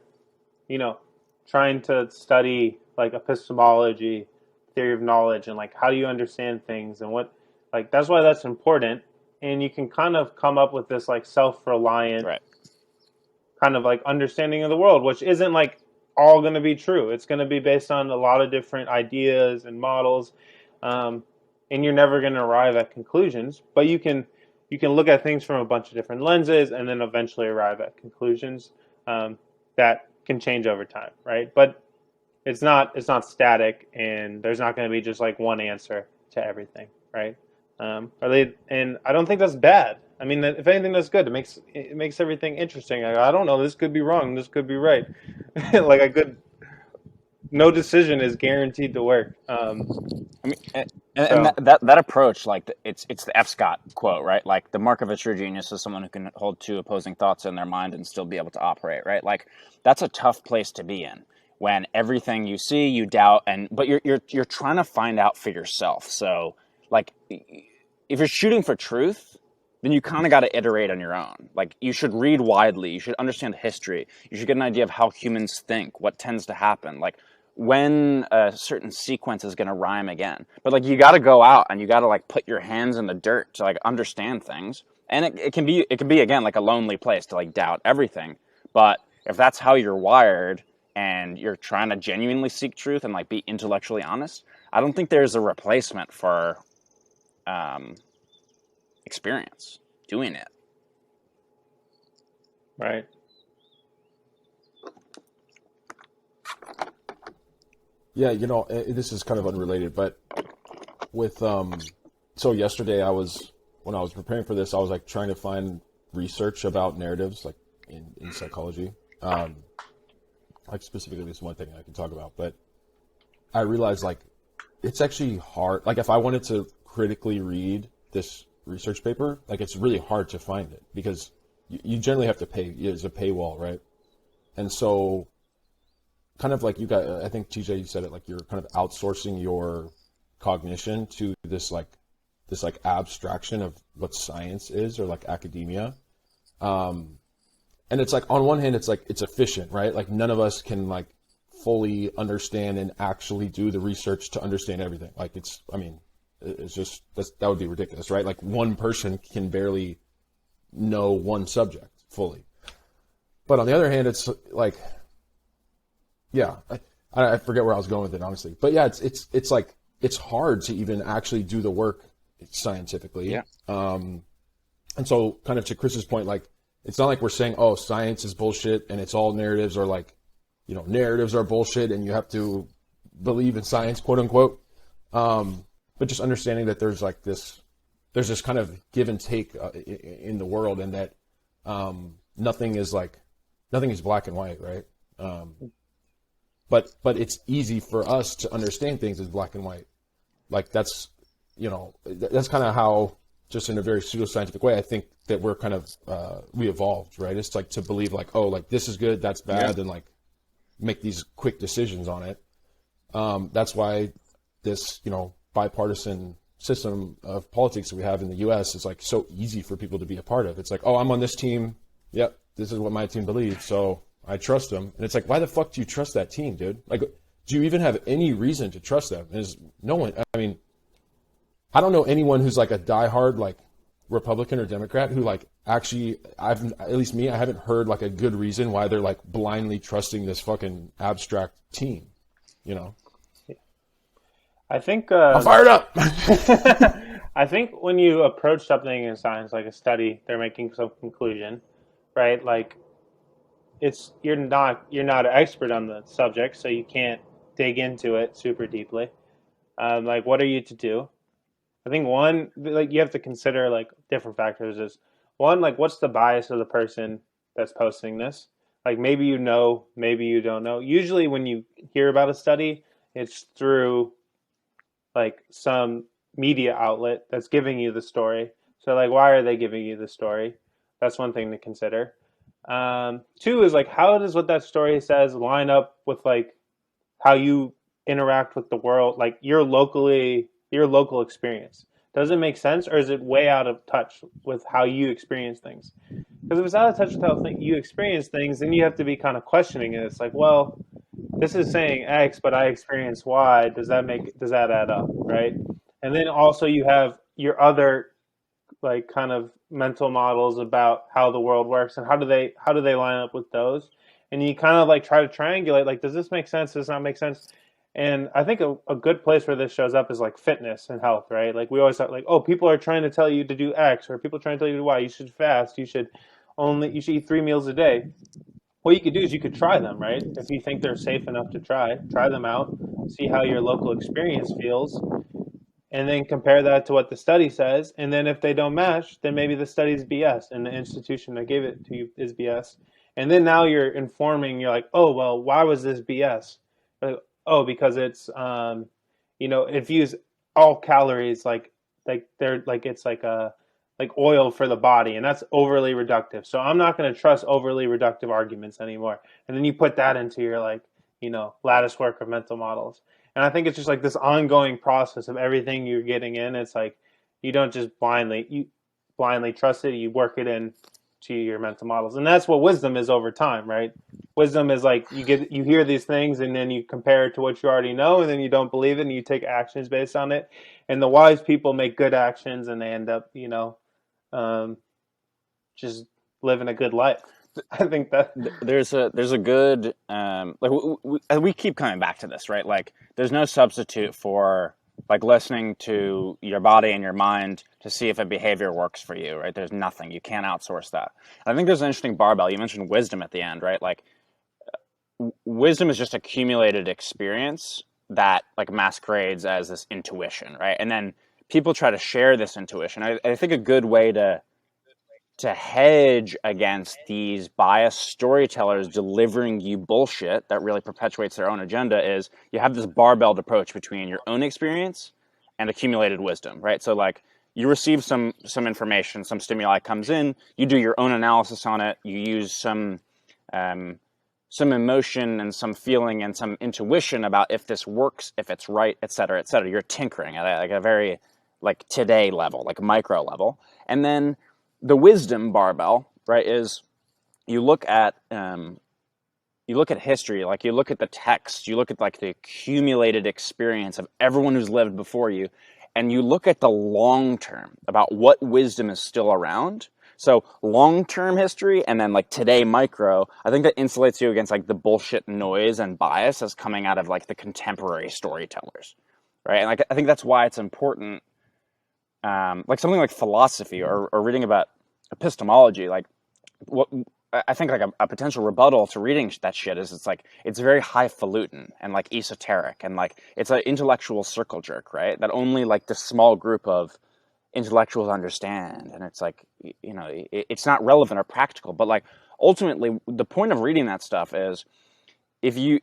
you know, trying to study, like, epistemology, theory of knowledge, and, like, how do you understand things, and what, like, that's why that's important. And you can kind of come up with this, like, self-reliant Right. kind of, like, understanding of the world, which isn't, like, all going to be true. It's going to be based on a lot of different ideas and models. Um, and you're never going to arrive at conclusions, but you can look at things from a bunch of different lenses and then eventually arrive at conclusions that can change over time, right? But it's not static, and there's not going to be just like one answer to everything, right? And I don't think that's bad. I mean, if anything, that's good. It makes everything interesting. I don't know. This could be wrong. This could be right. Like a good, no decision is guaranteed to work. I mean, and So that approach, like it's the F. Scott quote, right? Like the mark of a true genius is someone who can hold two opposing thoughts in their mind and still be able to operate, right? Like that's a tough place to be in when everything you see you doubt, and but you're trying to find out for yourself. So like if you're shooting for truth, then you kind of got to iterate on your own. Like you should read widely, you should understand history, you should get an idea of how humans think, what tends to happen, like when a certain sequence is going to rhyme again. But like you got to go out and you got to like put your hands in the dirt to like understand things. And it can be again like a lonely place to like doubt everything. But if that's how you're wired and you're trying to genuinely seek truth and like be intellectually honest, I don't think there's a replacement for um, experience doing it. right, Yeah, this is kind of unrelated, but with so yesterday when I was preparing for this, I was like trying to find research about narratives, like in psychology. Like specifically, this one thing I can talk about, but I realized like it's actually hard. Like if I wanted to critically read this research paper, like it's really hard to find it because you generally have to pay. There's a paywall, right? And so kind of like you got, I think TJ, you said it, like you're kind of outsourcing your cognition to this abstraction of what science is or like academia. And it's like on one hand, it's like it's efficient, right? Like none of us can like fully understand and actually do the research to understand everything. Like it's just that would be ridiculous, right? Like one person can barely know one subject fully. But on the other hand, it's like, yeah, I forget where I was going with it, honestly. But yeah, it's like it's hard to even actually do the work scientifically. Yeah. And so, kind of to Chris's point, like it's not like we're saying, oh, science is bullshit and it's all narratives, or like, narratives are bullshit and you have to believe in science, quote unquote. But just understanding that there's this kind of give and take in the world, and that nothing is black and white, right? But it's easy for us to understand things as black and white. Like that's kind of how, just in a very pseudoscientific way, I think that we're kind of we evolved, right? It's like to believe like, oh, like this is good, that's bad, Yeah. and like make these quick decisions on it. That's why this bipartisan system of politics that we have in the U.S. is like so easy for people to be a part of. It's like, oh, I'm on this team. Yep, this is what my team believes, so I trust them. And it's like, why the fuck do you trust that team, dude? Like, do you even have any reason to trust them? There's no one. I mean, I don't know anyone who's like a diehard like Republican or Democrat who like actually, at least me, I haven't heard like a good reason why they're like blindly trusting this fucking abstract team. I think I'm fired up. I think when you approach something in science, like a study, they're making some conclusion, right? Like you're not an expert on the subject, so you can't dig into it super deeply. Like, what are you to do? I think one, like, you have to consider like different factors. Is one, like, what's the bias of the person that's posting this? Like, maybe you know, maybe you don't know. Usually, when you hear about a study, it's through like some media outlet that's giving you the story. So, like, why are they giving you the story? That's one thing to consider. Two is like, how does what that story says line up with like how you interact with the world, like your local experience? Does it make sense, or is it way out of touch with how you experience things? Because if it's out of touch with how you experience things, then you have to be kind of questioning it. It's like, well, this is saying X, but I experience Y. Does that add up, right? And then also you have your other like kind of mental models about how the world works, and how do they line up with those, and you kind of like try to triangulate, like, does this make sense, does this not make sense? And I think a good place where this shows up is like fitness and health, right? Like we always thought, like, oh, people are trying to tell you to do X, or people are trying to tell you to do Y. You should fast. You should eat 3 meals a day. What you could do is you could try them, right? If you think they're safe enough to try them out, see how your local experience feels, and then compare that to what the study says. And then if they don't match, then maybe the study's BS and the institution that gave it to you is BS. And then now you're informing, you're like, oh, well, why was this BS? Like, oh, because it views all calories like they're like it's like a like oil for the body, and that's overly reductive. So I'm not going to trust overly reductive arguments anymore. And then you put that into your lattice work of mental models. And I think it's just like this ongoing process of everything you're getting in. It's like you don't just blindly trust it. You work it in to your mental models, and that's what wisdom is over time, right? Wisdom is like you hear these things, and then you compare it to what you already know, and then you don't believe it, and you take actions based on it. And the wise people make good actions, and they end up, um, just living a good life. I think that There's a good like we keep coming back to this, right? Like there's no substitute for like listening to your body and your mind to see if a behavior works for you, right? There's nothing. You can't outsource that. I think there's an interesting barbell. You mentioned wisdom at the end, right? Like wisdom is just accumulated experience that like masquerades as this intuition, right? And then people try to share this intuition. I think a good way to hedge against these biased storytellers delivering you bullshit that really perpetuates their own agenda is you have this barbelled approach between your own experience and accumulated wisdom, right? So like you receive some information, some stimuli comes in, you do your own analysis on it, you use some emotion and some feeling and some intuition about if this works, if it's right, et cetera, et cetera. You're tinkering at like a very like today level, like micro level. And then the wisdom barbell, right, is you look at history, like you look at the text, you look at like the accumulated experience of everyone who's lived before you, and you look at the long term about what wisdom is still around. So long term history and then like today micro, I think that insulates you against like the bullshit noise and bias that's coming out of like the contemporary storytellers, right? And like I think that's why it's important, like something like philosophy or reading about epistemology, like what I think like a potential rebuttal to reading that shit is it's very highfalutin and like esoteric and like it's an intellectual circle jerk, right? That only like this small group of intellectuals understand, and it's like it's not relevant or practical. But like ultimately, the point of reading that stuff is if you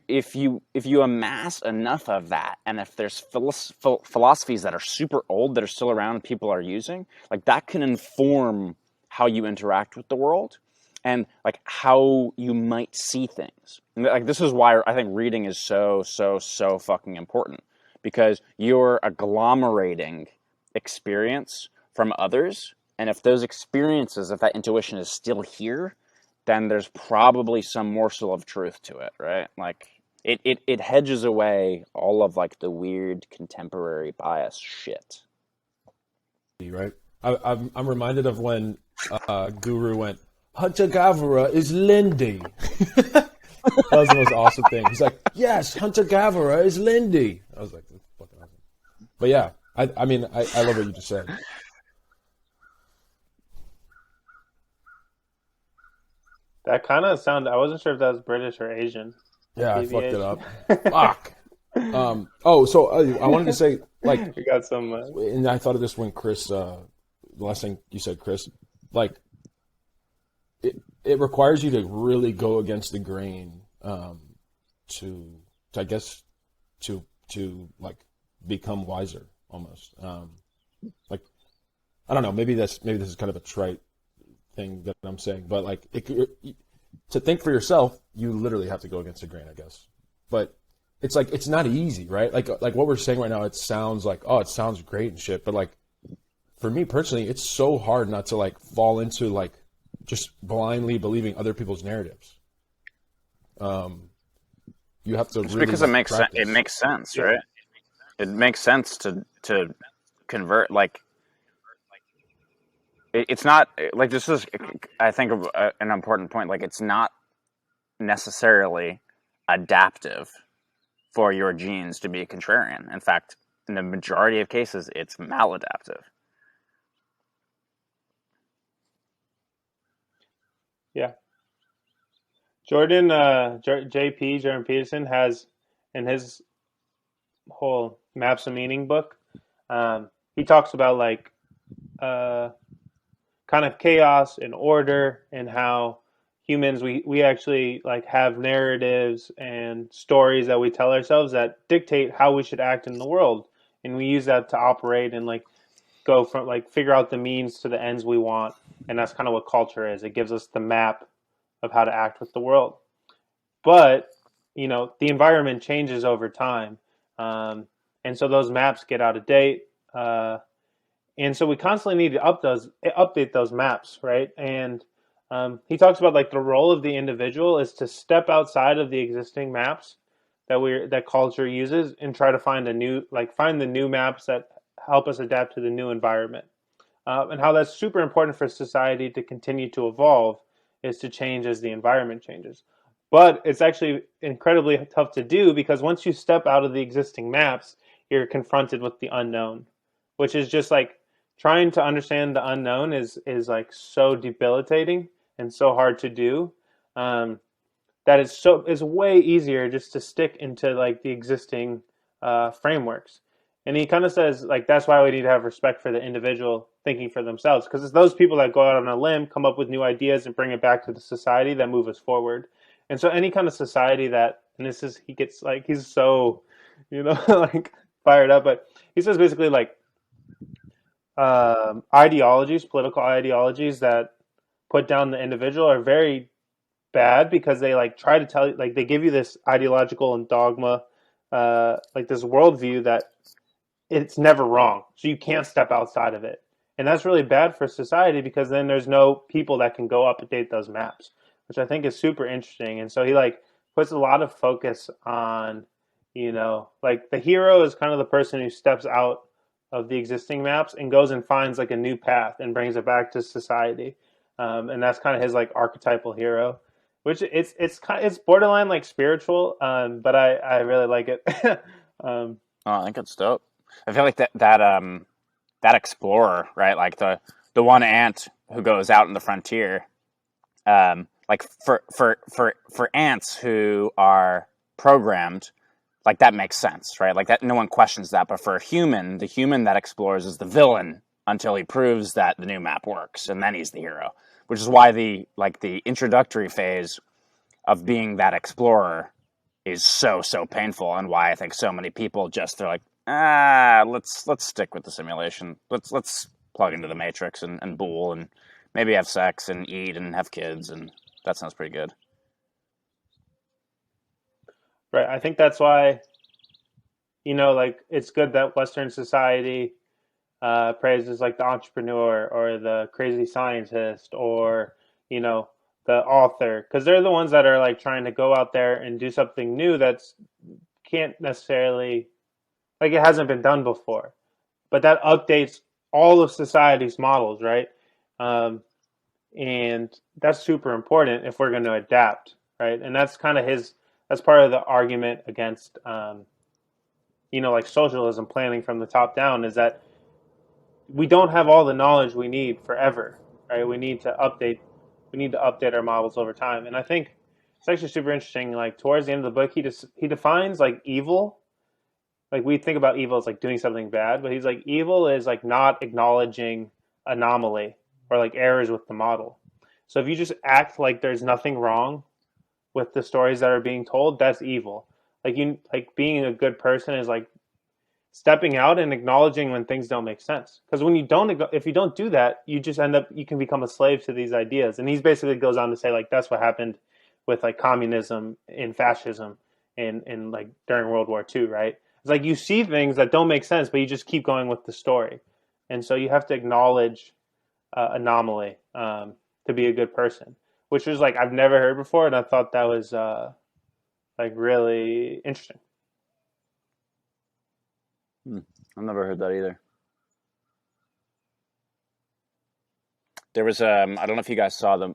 amass enough of that, and if there's philosophies that are super old that are still around and people are using, like that can inform how you interact with the world and like how you might see things. And like this is why I think reading is so fucking important, because you're agglomerating experience from others, and if those experiences, if that intuition is still here, then there's probably some morsel of truth to it, right? Like it hedges away all of like the weird contemporary bias shit. Right? I'm reminded of when Guru went, Hunter Gavara is Lindy. That was the most awesome thing. He's like, yes, Hunter Gavara is Lindy. I was like, that's fucking awesome. But yeah, I mean, I love what you just said. that kind of sound. I wasn't sure if that was British or Asian. Yeah, I fucked it Abbreviation. up. Fuck. So I wanted to say, like, We got some. and I thought of this when Chris, the last thing you said, Chris, like, it requires you to really go against the grain, to I guess, to like become wiser almost. Like, I don't know, maybe this is kind of a trite thing that I'm saying, but like, to think for yourself, you literally have to go against the grain, I guess. But it's like, it's not easy, right? Like what we're saying right now, it sounds like, oh, it sounds great and shit, but like, for me personally, it's so hard not to like fall into like just blindly believing other people's narratives. You have to It's really because it makes practice. it makes sense, right? It makes sense to convert. Like it's not like this is, I think, an important point. Like it's not necessarily adaptive for your genes to be contrarian. In fact, in the majority of cases, it's maladaptive. Yeah. Jordan Peterson has in his whole Maps of Meaning book, he talks about like uh, kind of chaos and order and how humans we actually like have narratives and stories that we tell ourselves that dictate how we should act in the world, and we use that to operate and like go from like figure out the means to the ends we want, and that's kind of what culture is. It gives us the map of how to act with the world. But the environment changes over time, and so those maps get out of date, and so we constantly need to update those maps, right? And he talks about like the role of the individual is to step outside of the existing maps that culture uses and try to find the new maps that help us adapt to the new environment, and how that's super important for society to continue to evolve is to change as the environment changes. But it's actually incredibly tough to do because once you step out of the existing maps, you're confronted with the unknown, which is just like trying to understand the unknown is like so debilitating and so hard to do. Um, that it's way easier just to stick into like the existing frameworks. And he kind of says like that's why we need to have respect for the individual thinking for themselves, because it's those people that go out on a limb, come up with new ideas, and bring it back to the society that move us forward. And so any kind of society that, and this is he gets like he's so like fired up, but he says basically like political ideologies that put down the individual are very bad because they like try to tell you like they give you this ideological and dogma, like this worldview that it's never wrong, so you can't step outside of it, and that's really bad for society because then there's no people that can go update those maps, which I think is super interesting. And so he like puts a lot of focus on like the hero is kind of the person who steps out of the existing maps and goes and finds like a new path and brings it back to society, and that's kind of his like archetypal hero, which it's borderline like spiritual, but I really like it. Oh, I think it's dope. I feel like that explorer, right? Like the one ant who goes out in the frontier. Like for ants who are programmed, like that makes sense, right? Like that, no one questions that. But for a human, the human that explores is the villain until he proves that the new map works, and then he's the hero. Which is why the introductory phase of being that explorer is so painful, and why I think so many people just they're like, let's stick with the simulation. Let's plug into the matrix and bool and maybe have sex and eat and have kids, and that sounds pretty good. Right. I think that's why, like it's good that Western society praises like the entrepreneur or the crazy scientist or, you know, the author, because they're the ones that are like trying to go out there and do something new that's can't necessarily like it hasn't been done before, but that updates all of society's models, right? Um, and that's super important if we're going to adapt, right? And that's kind of that's part of the argument against like socialism planning from the top down, is that we don't have all the knowledge we need forever, right? We need to update our models over time. And I think it's actually super interesting, like towards the end of the book he defines like evil. Like we think about evil as like doing something bad, but he's like evil is like not acknowledging anomaly or like errors with the model. So if you just act like there's nothing wrong with the stories that are being told, that's evil. Like being a good person is like stepping out and acknowledging when things don't make sense. Because if you don't do that, you can become a slave to these ideas. And he basically goes on to say like that's what happened with like communism and fascism and like during World War II, right? It's like you see things that don't make sense, but you just keep going with the story. And so you have to acknowledge anomaly, to be a good person, which was like I've never heard before, and I thought that was like really interesting. I've never heard that either. There was I don't know if you guys saw the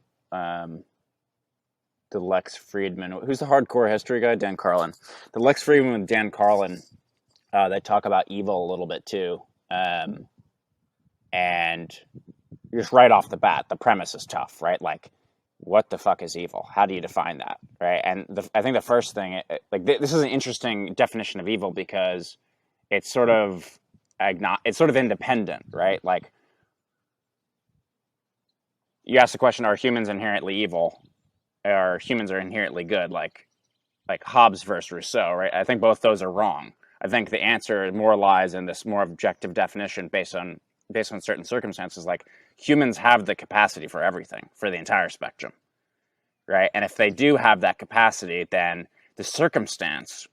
the Lex Friedman. Who's the hardcore history guy? Dan Carlin. The Lex Friedman with Dan Carlin. They talk about evil a little bit too, and just right off the bat, the premise is tough, right? Like, what the fuck is evil? How do you define that, right? And I think the first thing, like, this is an interesting definition of evil because it's sort of independent, right? Like, you ask the question: are humans inherently evil? Or humans are inherently good? Like Hobbes versus Rousseau, right? I think both those are wrong. I think the answer more lies in this more objective definition based on certain circumstances. Like, humans have the capacity for everything, for the entire spectrum, right? And if they do have that capacity, then the circumstance,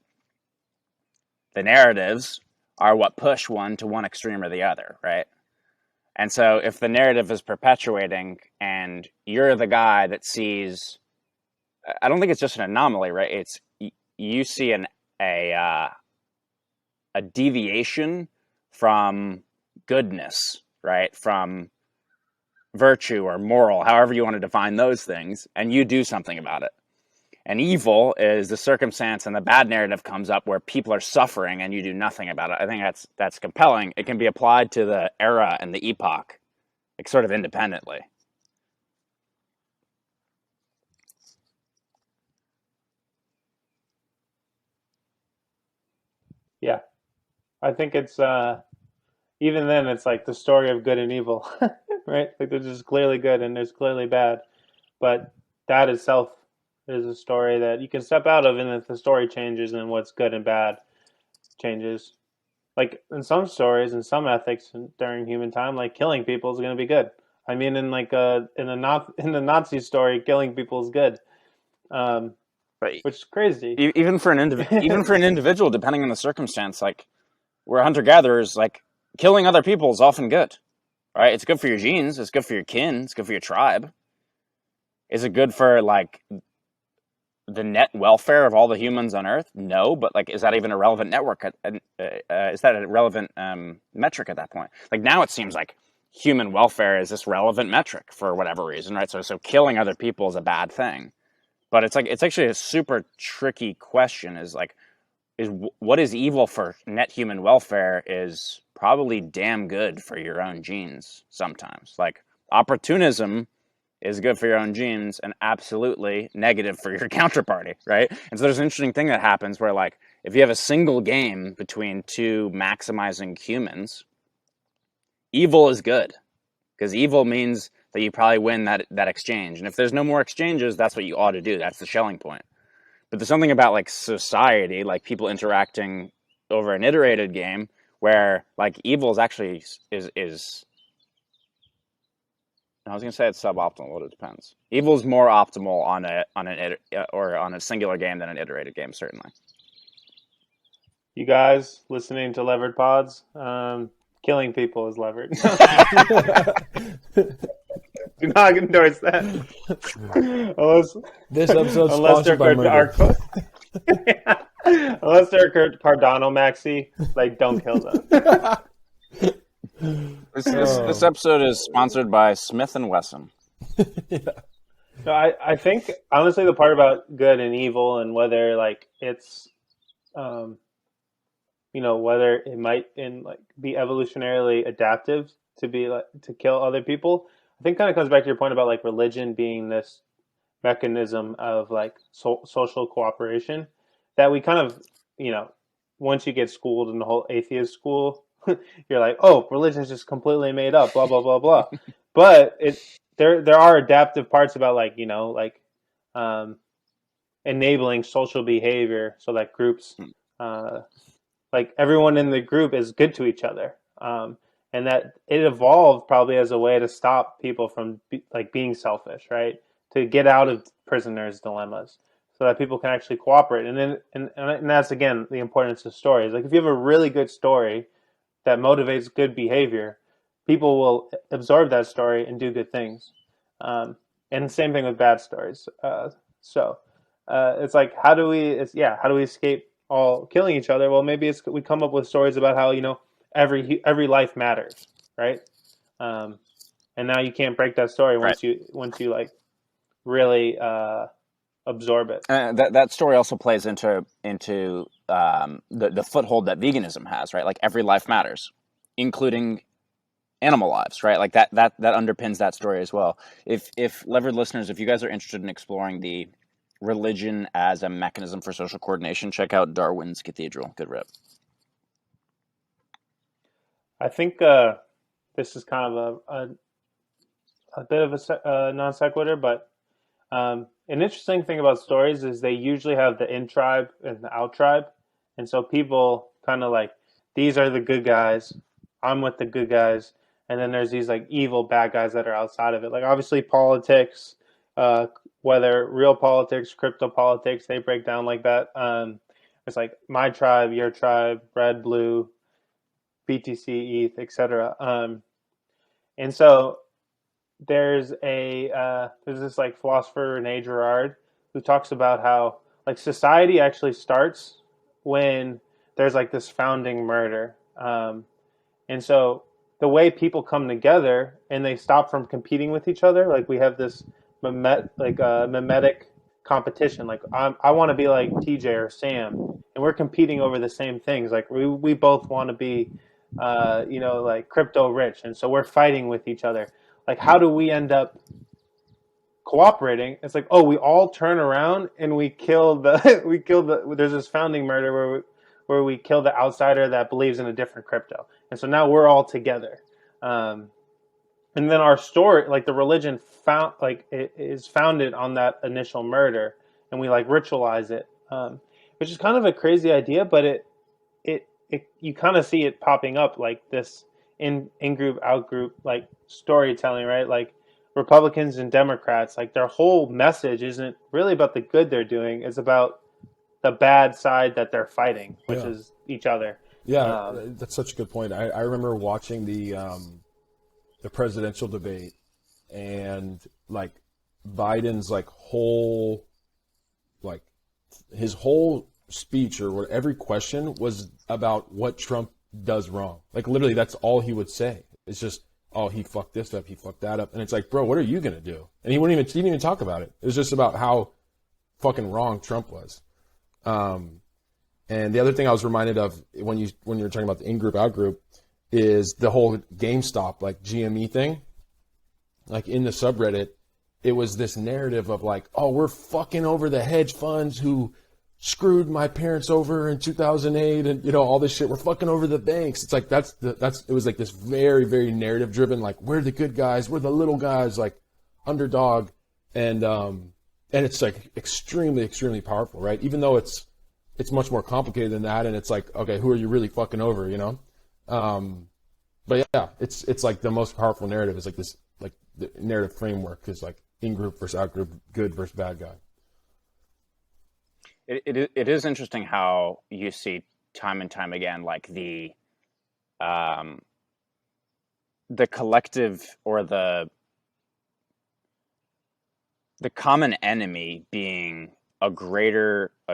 the narratives are what push one to one extreme or the other, right? And so if the narrative is perpetuating and you're the guy that sees, I don't think it's just an anomaly, right? It's, you see a deviation from goodness, right? From virtue or moral, however you want to define those things, and you do something about it. And evil is the circumstance and the bad narrative comes up where people are suffering and you do nothing about it. I think that's compelling. It can be applied to the era and the epoch, like, sort of independently. Yeah, I think it's even then it's like the story of good and evil, right? Like there's just clearly good and there's clearly bad, but that itself is a story that you can step out of, and if the story changes, then what's good and bad changes. Like in some stories and some ethics during human time, like killing people is going to be good. I mean, in like in the Nazi story, killing people is good, um, But which is crazy. even for an individual, depending on the circumstance, like, we're hunter gatherers, like, killing other people is often good, right? It's good for your genes, it's good for your kin, it's good for your tribe. Is it good for, like, the net welfare of all the humans on Earth? No, but, like, is that even a relevant network? Is that a relevant metric at that point? Like, now it seems like human welfare is this relevant metric for whatever reason, right? So killing other people is a bad thing, but it's actually a super tricky question. Is like, is what is evil for net human welfare is probably damn good for your own genes sometimes. Like, opportunism is good for your own genes and absolutely negative for your counterparty, right? And so there's an interesting thing that happens where, like, if you have a single game between two maximizing humans, evil is good because evil means that you probably win that exchange. And if there's no more exchanges, that's what you ought to do. That's the Schelling point. But there's something about, like, society, like people interacting over an iterated game where, like, evil is actually is I was gonna say it's suboptimal, but it depends. Evil is more optimal on a singular game than an iterated game, certainly. You guys listening to Levered Pods, killing people is levered. Do not endorse that. Unless, This episode's unless they're sponsored by murder. unless they're Cardano Maxi, like, don't kill them. This episode is sponsored by Smith and Wesson. Yeah. No, I think honestly the part about good and evil and whether, like, it's whether it might be evolutionarily adaptive to be, like, to kill other people, I think kind of comes back to your point about, like, religion being this mechanism of, like, social cooperation that we kind of, once you get schooled in the whole atheist school, you're like, oh, religion's just completely made up, blah blah blah blah. But there are adaptive parts about, like, um, enabling social behavior so that groups, like, everyone in the group is good to each other, and that it evolved probably as a way to stop people from being selfish, right? To get out of prisoners' dilemmas, so that people can actually cooperate. And then and that's again the importance of stories. Like, if you have a really good story that motivates good behavior, people will absorb that story and do good things. And the same thing with bad stories. It's like, how do we? How do we escape all killing each other? Well, maybe we come up with stories about how, every life matters, right? And now you can't break that story Right. once you like really absorb it. That story also plays into the foothold that veganism has, right? Like every life matters, including animal lives, right? Like that underpins that story as well. If levered listeners, if you guys are interested in exploring the religion as a mechanism for social coordination, check out Darwin's Cathedral. Good rip. I think this is kind of a bit of a non sequitur, but an interesting thing about stories is they usually have the in tribe and the out tribe, and so people kind of like, these are the good guys. I'm with the good guys, and then there's these like evil bad guys that are outside of it. Like obviously politics, whether real politics, crypto politics, they break down like that. It's like my tribe, your tribe, red, blue, BTC, ETH, etc. And so there's this like philosopher Rene Girard who talks about how like society actually starts when there's like this founding murder, and so the way people come together and they stop from competing with each other, like we have this mimetic competition. Like I want to be like TJ or Sam, and we're competing over the same things. Like we both want to be, like crypto rich, and so we're fighting with each other. Like how do we end up cooperating? It's like, oh, we all turn around and we kill the we kill the. There's this founding murder where we kill the outsider that believes in a different crypto, and so now we're all together. And then our story, like the religion, found like it is founded on that initial murder, and we like ritualize it, which is kind of a crazy idea, but it you kind of see it popping up like this in group out group like storytelling, right? Like Republicans and Democrats, like their whole message isn't really about the good they're doing; it's about the bad side that they're fighting, which Yeah. is each other. Yeah, that's such a good point. I remember watching the presidential debate, and like Biden's like whole like his whole speech or what every question was about what Trump does wrong. Like literally that's all he would say. It's just, oh, he fucked this up, he fucked that up. And it's like, bro, what are you gonna do? And he didn't even talk about it. It was just about how fucking wrong Trump was. And the other thing I was reminded of when you were talking about the in group out group is the whole GameStop like GME thing. Like in the subreddit, it was this narrative of like, oh, we're fucking over the hedge funds who screwed my parents over in 2008 and all this shit. We're fucking over the banks. It's like it was like this very, very narrative driven, like we're the good guys, we're the little guys, like underdog, and it's like extremely, extremely powerful, right? Even though it's much more complicated than that, and it's like, okay, who are you really fucking over, But yeah, it's like the most powerful narrative is like this, like the narrative framework is like in group versus out group, good versus bad guy. It is interesting how you see time and time again, like the collective or the common enemy being a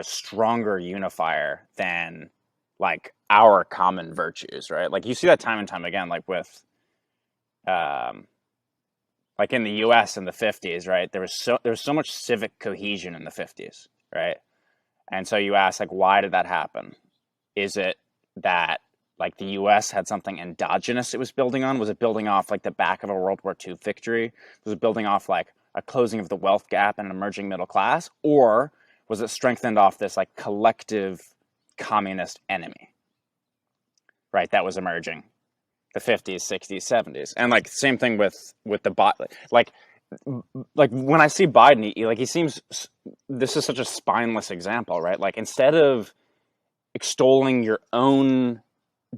stronger unifier than like our common virtues, right? Like you see that time and time again, like with, like in the U.S. in the 50s, right? There was so much civic cohesion in the 50s, right? And so you ask, like, why did that happen? Is it that like the U.S. had something endogenous it was building on? Was it building off like the back of a World War II victory? Was it building off like a closing of the wealth gap and an emerging middle class? Or was it strengthened off this like collective communist enemy, right? That was emerging the 50s, 60s, 70s. And like same thing with like when I see Biden, he seems, this is such a spineless example, right? Like instead of extolling your own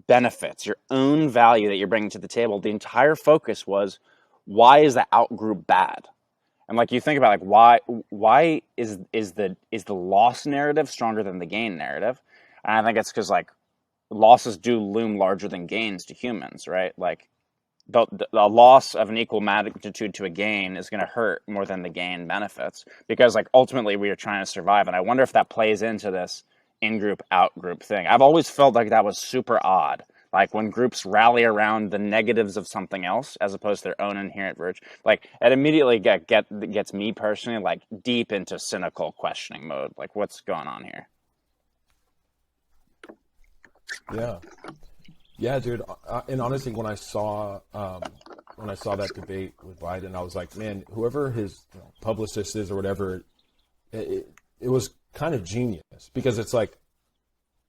benefits, your own value that you're bringing to the table, the entire focus was, why is the out group bad? And like you think about like why is the loss narrative stronger than the gain narrative? And I think it's because like losses do loom larger than gains to humans, right? Like the loss of an equal magnitude to a gain is going to hurt more than the gain benefits, because like ultimately we are trying to survive. And I wonder if that plays into this in-group out-group thing. I've always felt like that was super odd, Like when groups rally around the negatives of something else as opposed to their own inherent virtue, like it immediately gets me personally like deep into cynical questioning mode. Like, what's going on here? Yeah. Yeah, dude. And honestly, when I saw that debate with Biden, I was like, man, whoever his publicist is or whatever, it was kind of genius because it's like,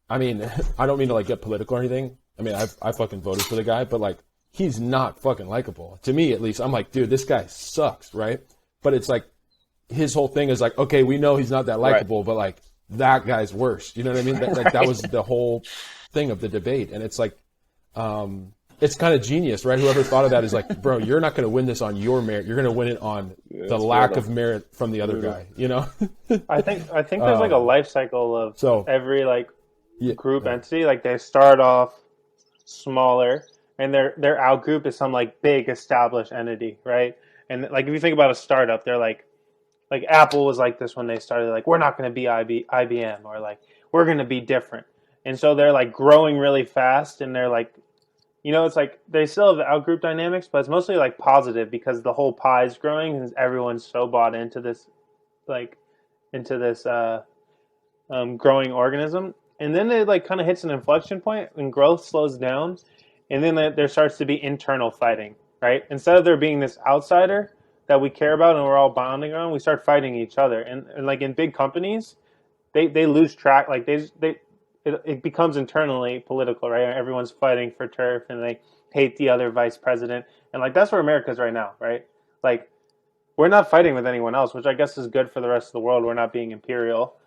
I mean, I don't mean to like get political or anything. I mean, I fucking voted for the guy, but like, he's not fucking likable to me, at least. I'm like, dude, this guy sucks, right? But it's like his whole thing is like, okay, we know he's not that likable, but like that guy's worse. You know what I mean? That was the whole thing of the debate, and it's like, it's kind of genius, right? Whoever thought of that is like, bro, you're not going to win this on your merit. You're going to win it on the lack of merit from the other guy. You know? I think there's like a life cycle of every like group entity. Like they start off smaller, and their out group is some like big established entity, right? And like if you think about a startup, they're like Apple was like this when they started. Like we're not going to be IBM, or like we're going to be different. And so they're like growing really fast, and they're like, it's like they still have out-group dynamics, but it's mostly like positive because the whole pie is growing and everyone's so bought into this, like, growing organism. And then it like kind of hits an inflection point and growth slows down, and then there starts to be internal fighting, right? Instead of there being this outsider that we care about and we're all bonding on, we start fighting each other. And like in big companies, they lose track. Like it becomes internally political, right? Everyone's fighting for turf and they hate the other vice president. And like that's where America's right now, right? Like we're not fighting with anyone else, which I guess is good for the rest of the world. We're not being imperial.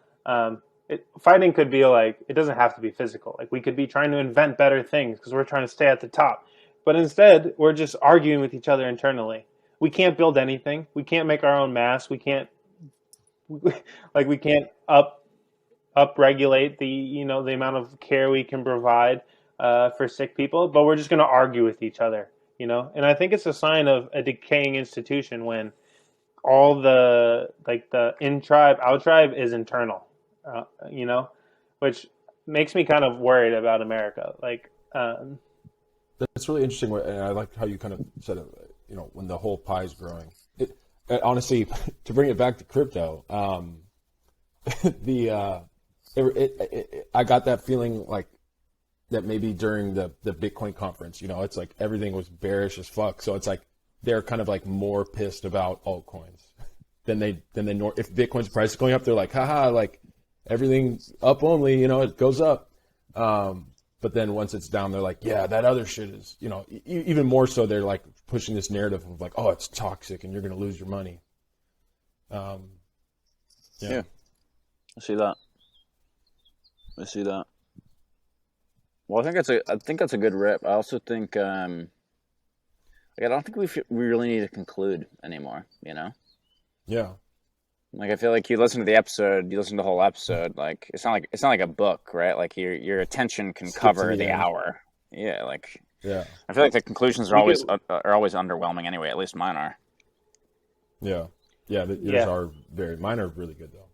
Fighting could be like, it doesn't have to be physical. Like we could be trying to invent better things because we're trying to stay at the top. But instead, we're just arguing with each other internally. We can't build anything. We can't make our own mass. We can't upregulate the amount of care we can provide for sick people, but we're just going to argue with each other, and I think it's a sign of a decaying institution when all the in tribe out tribe is internal, which makes me kind of worried about America. That's really interesting, and I like how you kind of said it, when the whole pie is growing. Honestly, to bring it back to crypto, I got that feeling like that maybe during the Bitcoin conference, it's like everything was bearish as fuck. So it's like they're kind of like more pissed about altcoins than if Bitcoin's price is going up, they're like, haha, like everything's up only, it goes up. But then once it's down, they're like, yeah, that other shit is, even more so they're like pushing this narrative of like, oh, it's toxic and you're going to lose your money. Yeah. I see that. Well, I think that's a good rip. I also think, I don't think we really need to conclude anymore. Yeah. Like I feel like you listen to the whole episode. Like it's not like a book, right? Like your attention can cover the hour. Yeah. Like yeah. I feel like the conclusions are always underwhelming anyway. At least mine are. Yeah. Yeah. Yours are mine are really good though.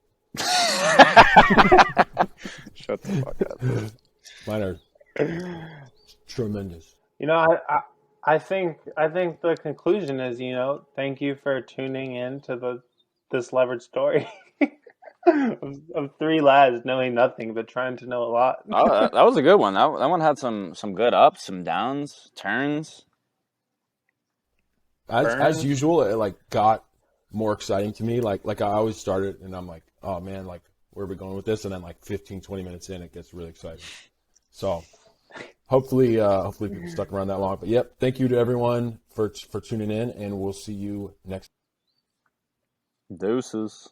Shut the fuck up. Mine are tremendous. I think the conclusion is, thank you for tuning in to this leveraged story of three lads knowing nothing but trying to know a lot. Oh, that was a good one. That one had some good ups, some downs, turns. As usual, it like got more exciting to me. Like I always started and I'm like, oh man, like where are we going with this? And then like 15, 20 minutes in, it gets really exciting. So hopefully people stuck around that long. But yep, thank you to everyone for tuning in, and we'll see you next. Deuces.